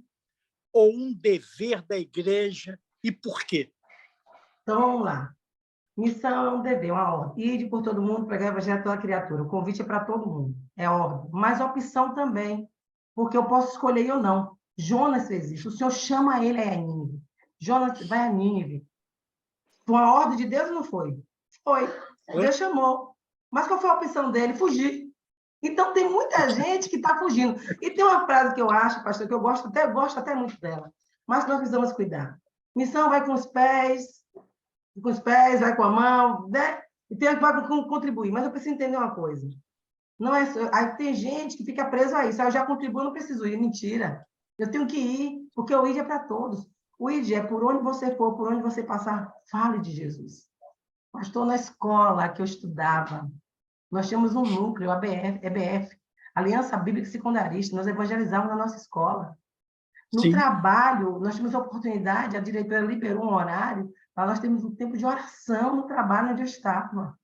A: ou um dever da igreja, e por quê?
B: Então, vamos lá. Missão é um dever, uma ordem. Ide por todo mundo, pregar o evangelho a toda criatura. O convite é para todo mundo, é ordem. Mas opção também, porque eu posso escolher ou não. Jonas fez isso. O Senhor chama ele a Nínive. Jonas vai a Nínive. Foi uma ordem de Deus ou não foi? Foi. Deus chamou. Mas qual foi a opção dele? Fugir. Então, tem muita gente que está fugindo. E tem uma frase que eu acho, pastor, que eu gosto até muito dela, mas nós precisamos cuidar. Missão vai com os pés, vai com a mão, né? E tem que vai contribuir. Mas eu preciso entender uma coisa. Não é só, aí tem gente que fica preso a isso. Eu já contribuo, eu não preciso ir. Mentira. Eu tenho que ir, porque o ID é para todos. O ID é por onde você for, por onde você passar, fale de Jesus. Pastor, na escola que eu estudava, nós tínhamos um núcleo, a EBF, Aliança Bíblica Secundarista, nós evangelizávamos na nossa escola. No
A: Sim.
B: trabalho, nós tínhamos a oportunidade, a diretora liberou um horário, para nós termos um tempo de oração no trabalho onde eu estava.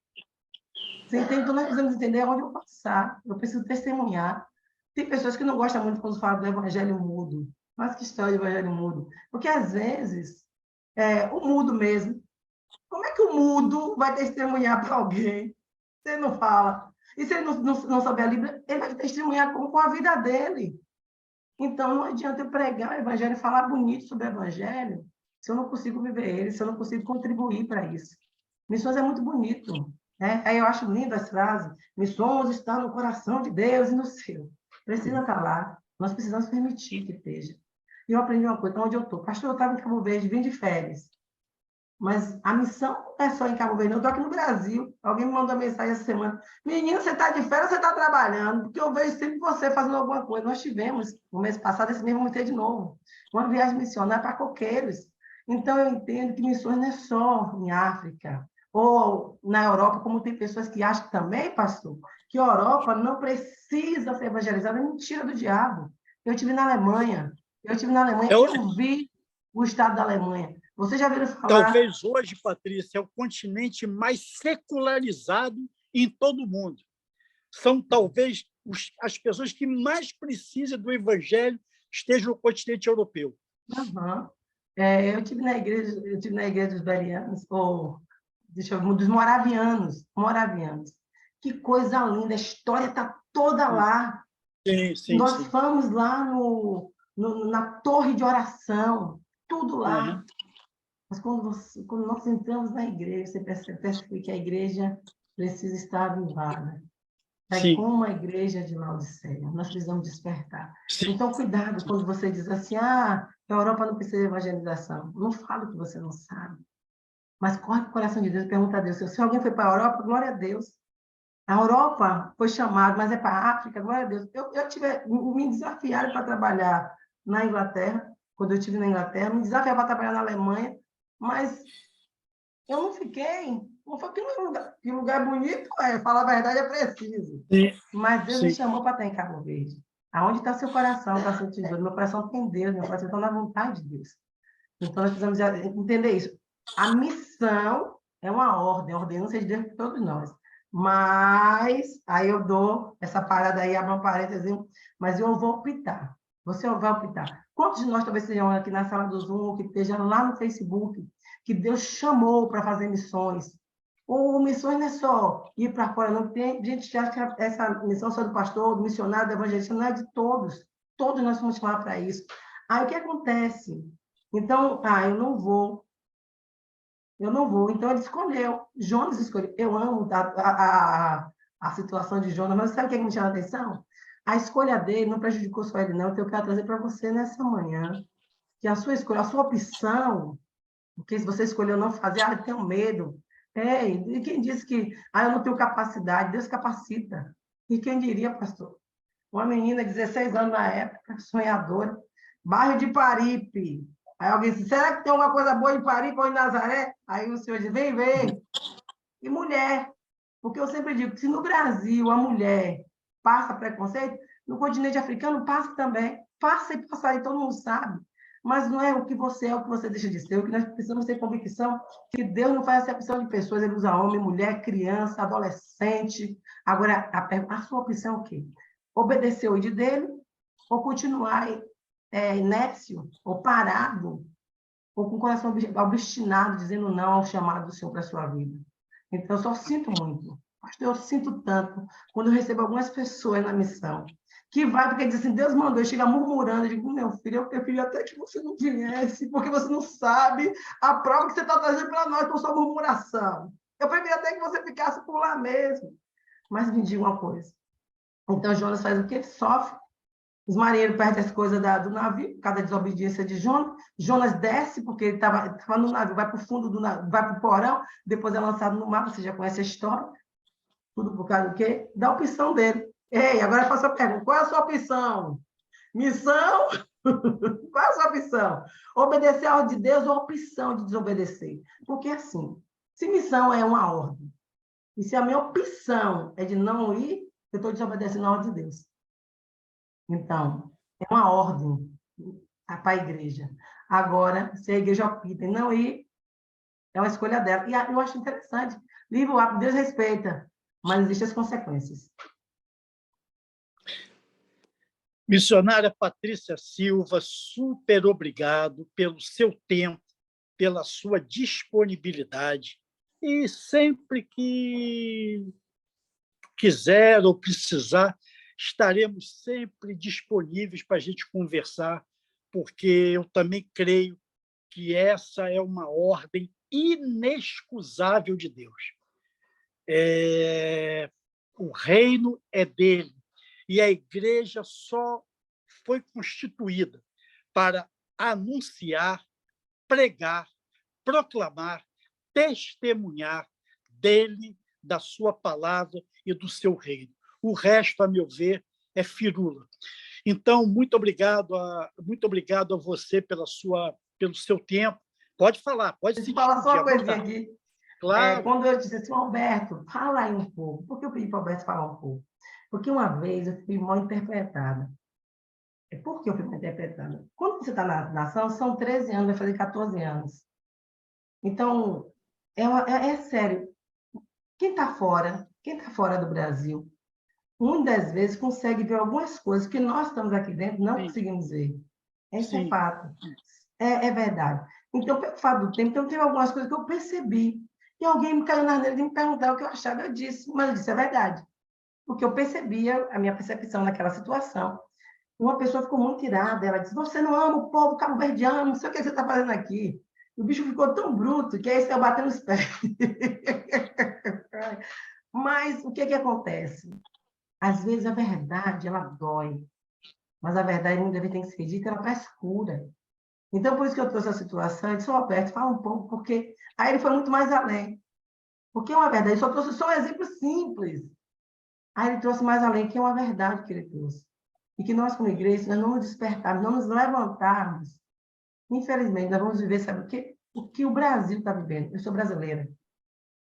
B: Você entende? Então, nós precisamos entender onde eu passar, eu preciso testemunhar. Tem pessoas que não gostam muito quando falam do evangelho mudo. Mas que história de evangelho mudo? Porque, às vezes, o mudo mesmo. Como é que o mudo vai testemunhar para alguém? Você não fala. E se ele não souber a Bíblia, ele vai testemunhar com a vida dele. Então, não adianta eu pregar o evangelho, falar bonito sobre o evangelho, se eu não consigo viver ele, se eu não consigo contribuir para isso. Missões é muito bonito. Né? Aí eu acho linda as frases. Missões estão no coração de Deus e no seu. Precisa estar lá. Nós precisamos permitir que esteja. E eu aprendi uma coisa, onde eu estou. Pastor, eu estava em Cabo Verde, vim de férias. Mas a missão não é só em Cabo Verde, não. Eu estou aqui no Brasil. Alguém me mandou uma mensagem essa semana. Menino, você está de férias ou você está trabalhando? Porque eu vejo sempre você fazendo alguma coisa. Nós tivemos, no mês passado, esse mês vamos ter de novo, uma viagem missionária para coqueiros. Então, eu entendo que missões não é só em África ou na Europa, como tem pessoas que acham também, pastor, que a Europa não precisa ser evangelizada. É mentira do diabo. Eu estive na Alemanha. Eu vi o estado da Alemanha. Você já viu falar?
A: Talvez hoje, Patrícia, é o continente mais secularizado em todo o mundo. São talvez as pessoas que mais precisam do evangelho estejam no continente europeu.
B: Uhum. Eu tive na igreja dos berianos, dos moravianos. Que coisa linda, a história está toda lá.
A: Sim.
B: Nós fomos lá na torre de oração, tudo lá.
A: Uhum.
B: Mas quando nós entramos na igreja, você percebe que a igreja precisa estar avivada. É como a igreja de Laodiceia. Nós precisamos despertar.
A: Sim.
B: Então, cuidado quando você diz assim, a Europa não precisa de evangelização. Não fala o que você não sabe. Mas corre para o coração de Deus e pergunta a Deus. Se alguém foi para a Europa, glória a Deus. A Europa foi chamada, mas é para a África, glória a Deus. Me desafiaram para trabalhar na Inglaterra, quando eu estive na Inglaterra, me desafiaram para trabalhar na Alemanha, mas eu não fiquei. Não foi que lugar bonito, falar a verdade é preciso.
A: Sim.
B: Mas Deus me chamou para estar em Cabo Verde. Aonde está seu coração, está seu tesouro? Meu coração tem Deus, meu coração está na vontade de Deus. Então, nós precisamos entender isso. A missão é uma ordem, a ordenança de Deus para todos nós. Mas, aí eu dou essa parada aí, abro um parênteses, mas eu vou optar. Você vai optar. Quantos de nós talvez estejam aqui na sala do Zoom, que estejam lá no Facebook, que Deus chamou para fazer missões? Ou missões não é só ir para fora, não. Tem gente que acha que essa missão só do pastor, do missionário, do evangelista, não é de todos. Todos nós somos chamados para isso. Aí o que acontece? Então, eu não vou. Então, ele escolheu. Jonas escolheu. Eu amo a situação de Jonas, mas sabe o que me chama a atenção? A escolha dele não prejudicou só ele, não. Então, eu quero trazer para você nessa manhã que a sua escolha, a sua opção, porque se você escolheu não fazer, eu tenho medo. E quem disse que eu não tenho capacidade? Deus capacita. E quem diria, pastor? Uma menina de 16 anos na época, sonhadora, bairro de Paripe. Aí alguém disse, será que tem alguma coisa boa em Paripe ou em Nazaré? Aí o senhor diz, vem. E mulher. Porque eu sempre digo que se no Brasil a mulher passa preconceito, no continente africano passa também. Passa e passa aí, todo mundo sabe. Mas não é o que você é, o que você deixa de ser. O que nós precisamos ter convicção que Deus não faz acepção de pessoas. Ele usa homem, mulher, criança, adolescente. Agora, a sua opção é o quê? Obedecer o ID dele ou continuar inércio ou parado ou com o coração obstinado, dizendo não ao chamado do Senhor para a sua vida. Então, eu só sinto muito. Pastor, eu sinto tanto quando eu recebo algumas pessoas na missão que vai porque diz assim, Deus mandou, e chega murmurando, eu digo, meu filho, eu prefiro até que você não viesse, porque você não sabe a prova que você está trazendo para nós com sua murmuração. Eu prefiro até que você ficasse por lá mesmo. Mas me diga uma coisa, Então, Jonas faz o quê? Sofre. Os marinheiros perdem as coisas do navio, por causa da desobediência de Jonas. Jonas desce, porque ele estava no navio, vai para o fundo do navio, vai para o porão, depois é lançado no mar, você já conhece a história. Tudo por causa do quê? Da opção dele. Ei, agora eu faço a pergunta, qual é a sua opção? Missão? Qual é a sua opção? Obedecer a ordem de Deus ou a opção de desobedecer? Porque, assim, se missão é uma ordem, e se a minha opção é de não ir, eu estou desobedecendo a ordem de Deus. Então, é uma ordem para a igreja. Agora, se a igreja opta em não ir, é uma escolha dela. E eu acho interessante. Livre o ato, Deus respeita, mas existem as consequências.
A: Missionária Patrícia Silva, super obrigado pelo seu tempo, pela sua disponibilidade. E sempre que quiser ou precisar, estaremos sempre disponíveis para a gente conversar, porque eu também creio que essa é uma ordem inexcusável de Deus. O reino é dele, e a igreja só foi constituída para anunciar, pregar, proclamar, testemunhar dele, da sua palavra e do seu reino. O resto, a meu ver, é firula. Então, muito obrigado a você pelo seu tempo. Pode falar, pode se
B: despedir. Fala só uma coisinha aqui.
A: Claro.
B: Quando eu disse assim, Alberto, fala aí um pouco. Por que eu pedi para o Alberto falar um pouco? Porque uma vez eu fui mal interpretada. Por que eu fui mal interpretada? Quando você está na nação, são 13 anos, vai fazer 14 anos. Então, é sério. Quem está fora do Brasil, muitas vezes consegue ver algumas coisas que nós estamos aqui dentro não conseguimos ver. Esse é fato. É verdade. Então, pelo fato do tempo, teve algumas coisas que eu percebi. E alguém me caiu na nele e me perguntava o que eu achava. Eu disse, mas eu disse, é verdade. Porque eu percebia a minha percepção naquela situação. Uma pessoa ficou muito irada. Ela disse, você não ama o povo cabo-verdiano, não sei o que você está fazendo aqui. O bicho ficou tão bruto que aí eu batendo os pés. Mas o que acontece? Às vezes a verdade, ela dói. Mas a verdade não deve ter que ser dita, ela traz cura. Então, por isso que eu trouxe a situação, eu disse, Roberto, fala um pouco, porque aí ele foi muito mais além. Porque é uma verdade, ele só trouxe só um exemplo simples. Aí ele trouxe mais além, que é uma verdade que ele trouxe. E que nós, como igreja, nós não nos despertarmos, não nos levantarmos. Infelizmente, nós vamos viver, sabe o quê? O que o Brasil está vivendo. Eu sou brasileira.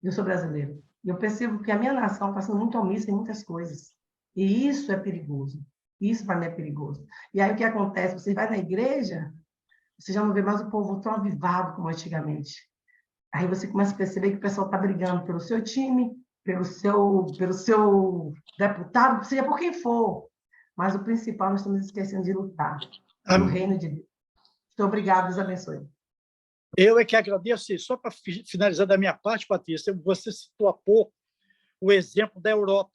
B: E eu percebo que a minha nação está sendo muito omissa em muitas coisas. E isso é perigoso. Isso, para mim, é perigoso. E aí, o que acontece? Você vai na igreja, você já não vê mais o povo tão avivado como antigamente. Aí você começa a perceber que o pessoal está brigando pelo seu time, pelo seu deputado, seja por quem for. Mas o principal, nós estamos esquecendo de lutar pelo reino de Deus. Muito obrigada, Deus abençoe.
A: Eu é que agradeço. Só para finalizar da minha parte, Patrícia, você citou há pouco o exemplo da Europa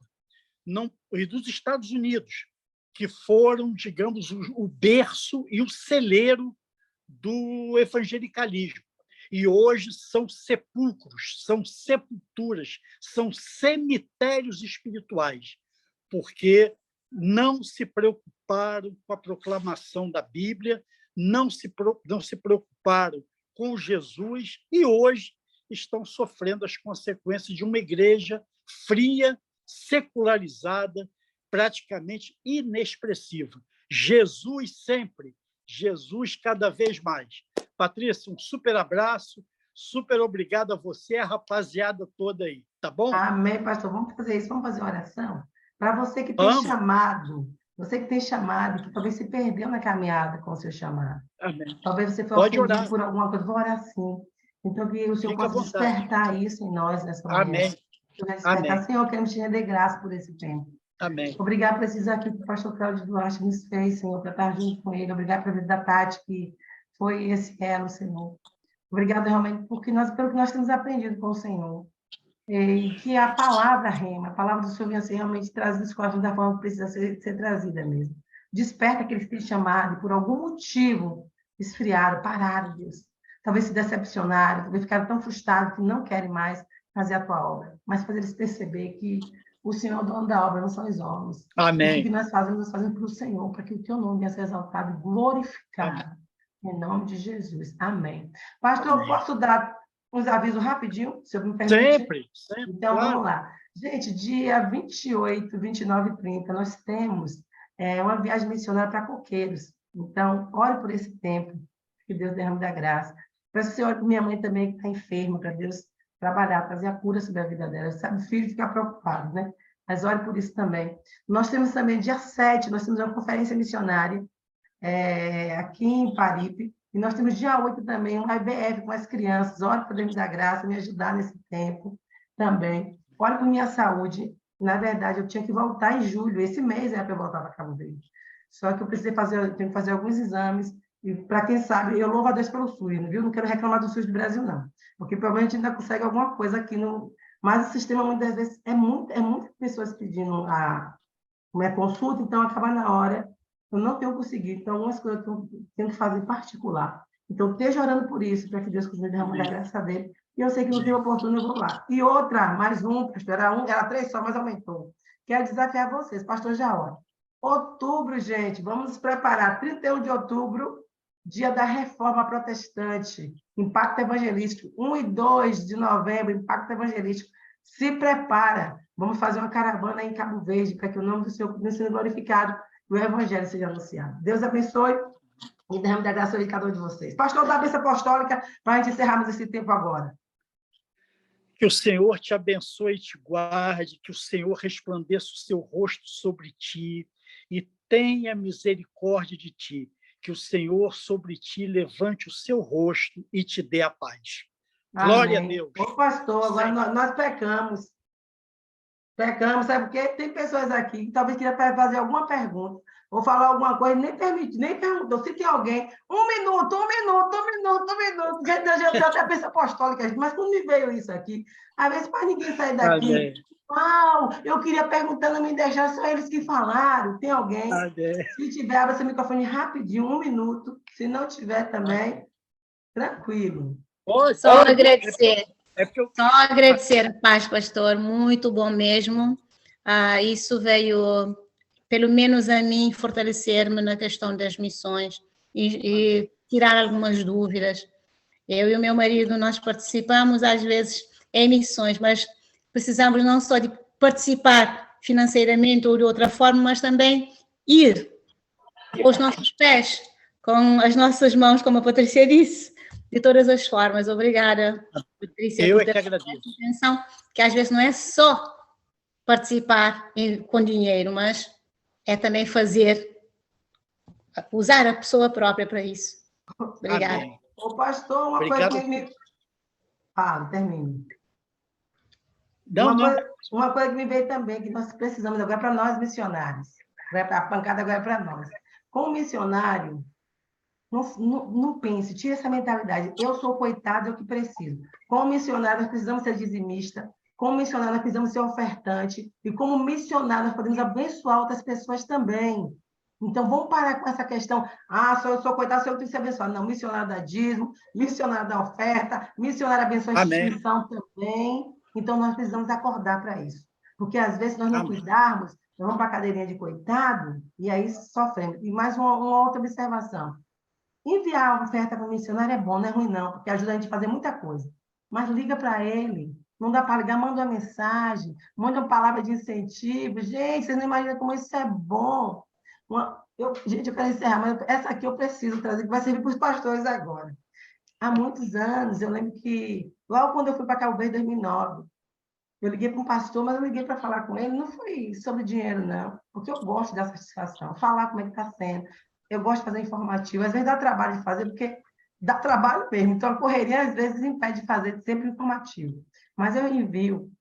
A: e dos Estados Unidos, que foram, digamos, o berço e o celeiro do evangelicalismo. E hoje são sepulcros, são sepulturas, são cemitérios espirituais, porque não se preocuparam com a proclamação da Bíblia, não se preocuparam com Jesus e hoje estão sofrendo as consequências de uma igreja fria, secularizada, praticamente inexpressiva. Jesus sempre, Jesus cada vez mais. Patrícia, um super abraço, super obrigado a você, a rapaziada toda aí, tá bom?
B: Amém, pastor. Vamos fazer isso, vamos fazer uma oração? Para você que tem chamado, que talvez se perdeu na caminhada com o seu chamado.
A: Amém.
B: Talvez você foi ofendido por alguma coisa, vou orar sim. Então, que o Senhor possa despertar isso em nós nessa manhã.
A: Amém.
B: Amém. Senhor, queremos te render graça por esse tempo.
A: Amém.
B: Obrigado por esses aqui que o pastor Cláudio Duarte nos fez, Senhor, para estar junto com ele. Obrigado pela vida da Tati, que foi esse elo, Senhor. Obrigado realmente pelo que nós temos aprendido com o Senhor. E que a palavra rema, a palavra do Senhor venha ser realmente trazida nos corações da forma que precisa ser trazida mesmo. Desperta aqueles que têm chamado e por algum motivo esfriaram, pararam, Deus. Talvez se decepcionaram, talvez ficaram tão frustrados que não querem mais fazer a tua obra, mas fazer eles perceber que o Senhor é o dono da obra, não são os homens.
A: Amém.
B: O que nós fazemos para o Senhor, para que o teu nome venha ser exaltado e glorificado.
A: Amém.
B: Em nome de Jesus. Amém. Pastor,
A: Amém.
B: posso dar uns avisos rapidinho, se eu me permite?
A: Sempre,
B: Então,
A: claro.
B: vamos lá. Gente, dia 28, 29 e 30, nós temos uma viagem missionária para Coqueiros. Então, ore por esse tempo, que Deus derrame da graça. Peço que você ore por minha mãe também, que está enferma, para Deus trabalhar, trazer a cura sobre a vida dela. Sabe, o filho fica preocupado, né? Mas ore por isso também. Nós temos também, dia 7, nós temos uma conferência missionária aqui em Paripe. E nós temos dia 8 também, um IBF com as crianças. Ore por Deus da graça, me ajudar nesse tempo também. Ore por minha saúde. Na verdade, eu tinha que voltar em julho. Esse mês era para eu voltar para Cabo Verde. Só que eu tenho que fazer alguns exames. E, para quem sabe, eu louvo a Deus pelo SUS, viu? Não quero reclamar do SUS do Brasil, não. Porque provavelmente ainda consegue alguma coisa aqui. Mas o sistema, muitas vezes, muitas pessoas pedindo a consulta, então acaba na hora. Eu não tenho conseguido. Então, algumas coisas eu tenho que fazer em particular. Então, esteja orando por isso, para que Deus continue derramando a graça dele. E eu sei que no tempo oportuno eu vou lá. E outra, mais um, pastor, era 3 só, mas aumentou. Quero desafiar vocês, pastor Jaó. Outubro, gente, vamos nos preparar. 31 de outubro, dia da Reforma Protestante, Impacto Evangelístico. 1 e 2 de novembro, Impacto Evangelístico. Se prepara. Vamos fazer uma caravana em Cabo Verde, para que o nome do Senhor continue sendo glorificado e o Evangelho seja anunciado. Deus abençoe e derrame da graça de cada um de vocês. Pastor da bênção apostólica, para a gente encerrarmos esse tempo agora.
A: Que o Senhor te abençoe e te guarde, que o Senhor resplandeça o seu rosto sobre ti e tenha misericórdia de ti. Que o Senhor sobre ti levante o seu rosto e te dê a paz. Glória a Deus.
B: Ô, pastor, agora nós pecamos. Pecamos, sabe por quê? Tem pessoas aqui que talvez queiram fazer alguma pergunta ou falar alguma coisa, nem perguntou. Se tem alguém, um minuto. Já até pensa apostólica, mas quando me veio isso aqui, às vezes para ninguém sair daqui,
A: Amém.
B: eu queria perguntar, não me deixaram, só eles que falaram. Tem alguém?
A: Amém.
B: Se tiver, abra seu microfone rapidinho, 1 minuto. Se não tiver também, tranquilo.
D: Só agradecer.
A: Só
D: agradecer a paz, pastor. Muito bom mesmo. Isso veio, pelo menos a mim, fortalecer-me na questão das missões e tirar algumas dúvidas. Eu e o meu marido, nós participamos, às vezes, em missões, mas precisamos não só de participar financeiramente ou de outra forma, mas também ir com os nossos pés, com as nossas mãos, como a Patrícia disse, de todas as formas. Obrigada, Patrícia.
A: Eu é que agradeço.
D: Atenção, que às vezes não é só participar com dinheiro, mas é também usar a pessoa própria para isso. Obrigada.
A: Amém.
B: Ô, pastor,
A: Obrigado.
B: coisa que me... termine.
A: Não.
B: Uma coisa que me veio também, que nós precisamos agora para nós missionários. A pancada agora é para nós. Como missionário, não pense, tire essa mentalidade. Eu sou coitado, eu que preciso. Como missionário, nós precisamos ser dizimista. Como missionário, nós precisamos ser ofertante. E como missionário, nós podemos abençoar outras pessoas também. Então, vamos parar com essa questão. Só eu sou coitado, só eu tenho que ser abençoado. Não, missionário da dízimo, missionário da oferta, missionário abençoa a instituição também. Então, nós precisamos acordar para isso. Porque, às vezes, se nós não cuidarmos, nós vamos para a cadeirinha de coitado e aí sofremos. E mais uma outra observação. Enviar a oferta para o missionário é bom, não é ruim, não, porque ajuda a gente a fazer muita coisa. Mas liga para ele. Não dá para ligar, manda uma mensagem, manda uma palavra de incentivo. Gente, vocês não imaginam como isso é bom. Gente, eu quero encerrar, mas essa aqui eu preciso trazer, que vai servir para os pastores agora. Há muitos anos, eu lembro que, logo quando eu fui para Cabo Verde, em 2009, eu liguei para um pastor, mas eu liguei para falar com ele, não foi sobre dinheiro, não, porque eu gosto da satisfação, falar como é que está sendo, eu gosto de fazer informativo, às vezes dá trabalho de fazer, porque dá trabalho mesmo, então a correria às vezes impede de fazer sempre informativo, mas eu envio.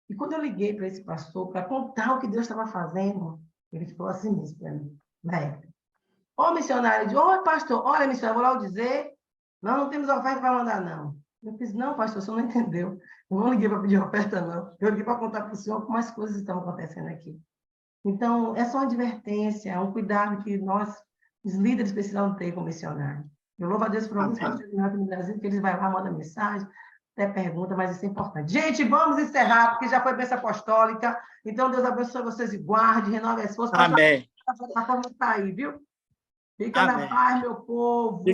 B: E quando eu liguei para esse pastor, para contar o que Deus estava fazendo, ele falou assim mesmo para mim, na época. Missionário, pastor, olha, missionário, vou logo dizer, não temos oferta para mandar, não. Eu disse, não, pastor, o senhor não entendeu. Eu não liguei para pedir oferta, não. Eu liguei para contar para o senhor como as coisas estão acontecendo aqui. Então, é só uma advertência, um cuidado que nós, os líderes, precisamos ter com o missionário. Eu louvo a Deus por alguns pastores no Brasil, que eles vão lá, mandam mensagem. até pergunta, mas isso é importante. Gente, vamos encerrar, porque já foi bênção apostólica. Então, Deus abençoe vocês e guarde, renove as forças.
A: Amém.
B: A plataforma está aí, viu? Fica
A: Amém.
B: na paz, meu povo.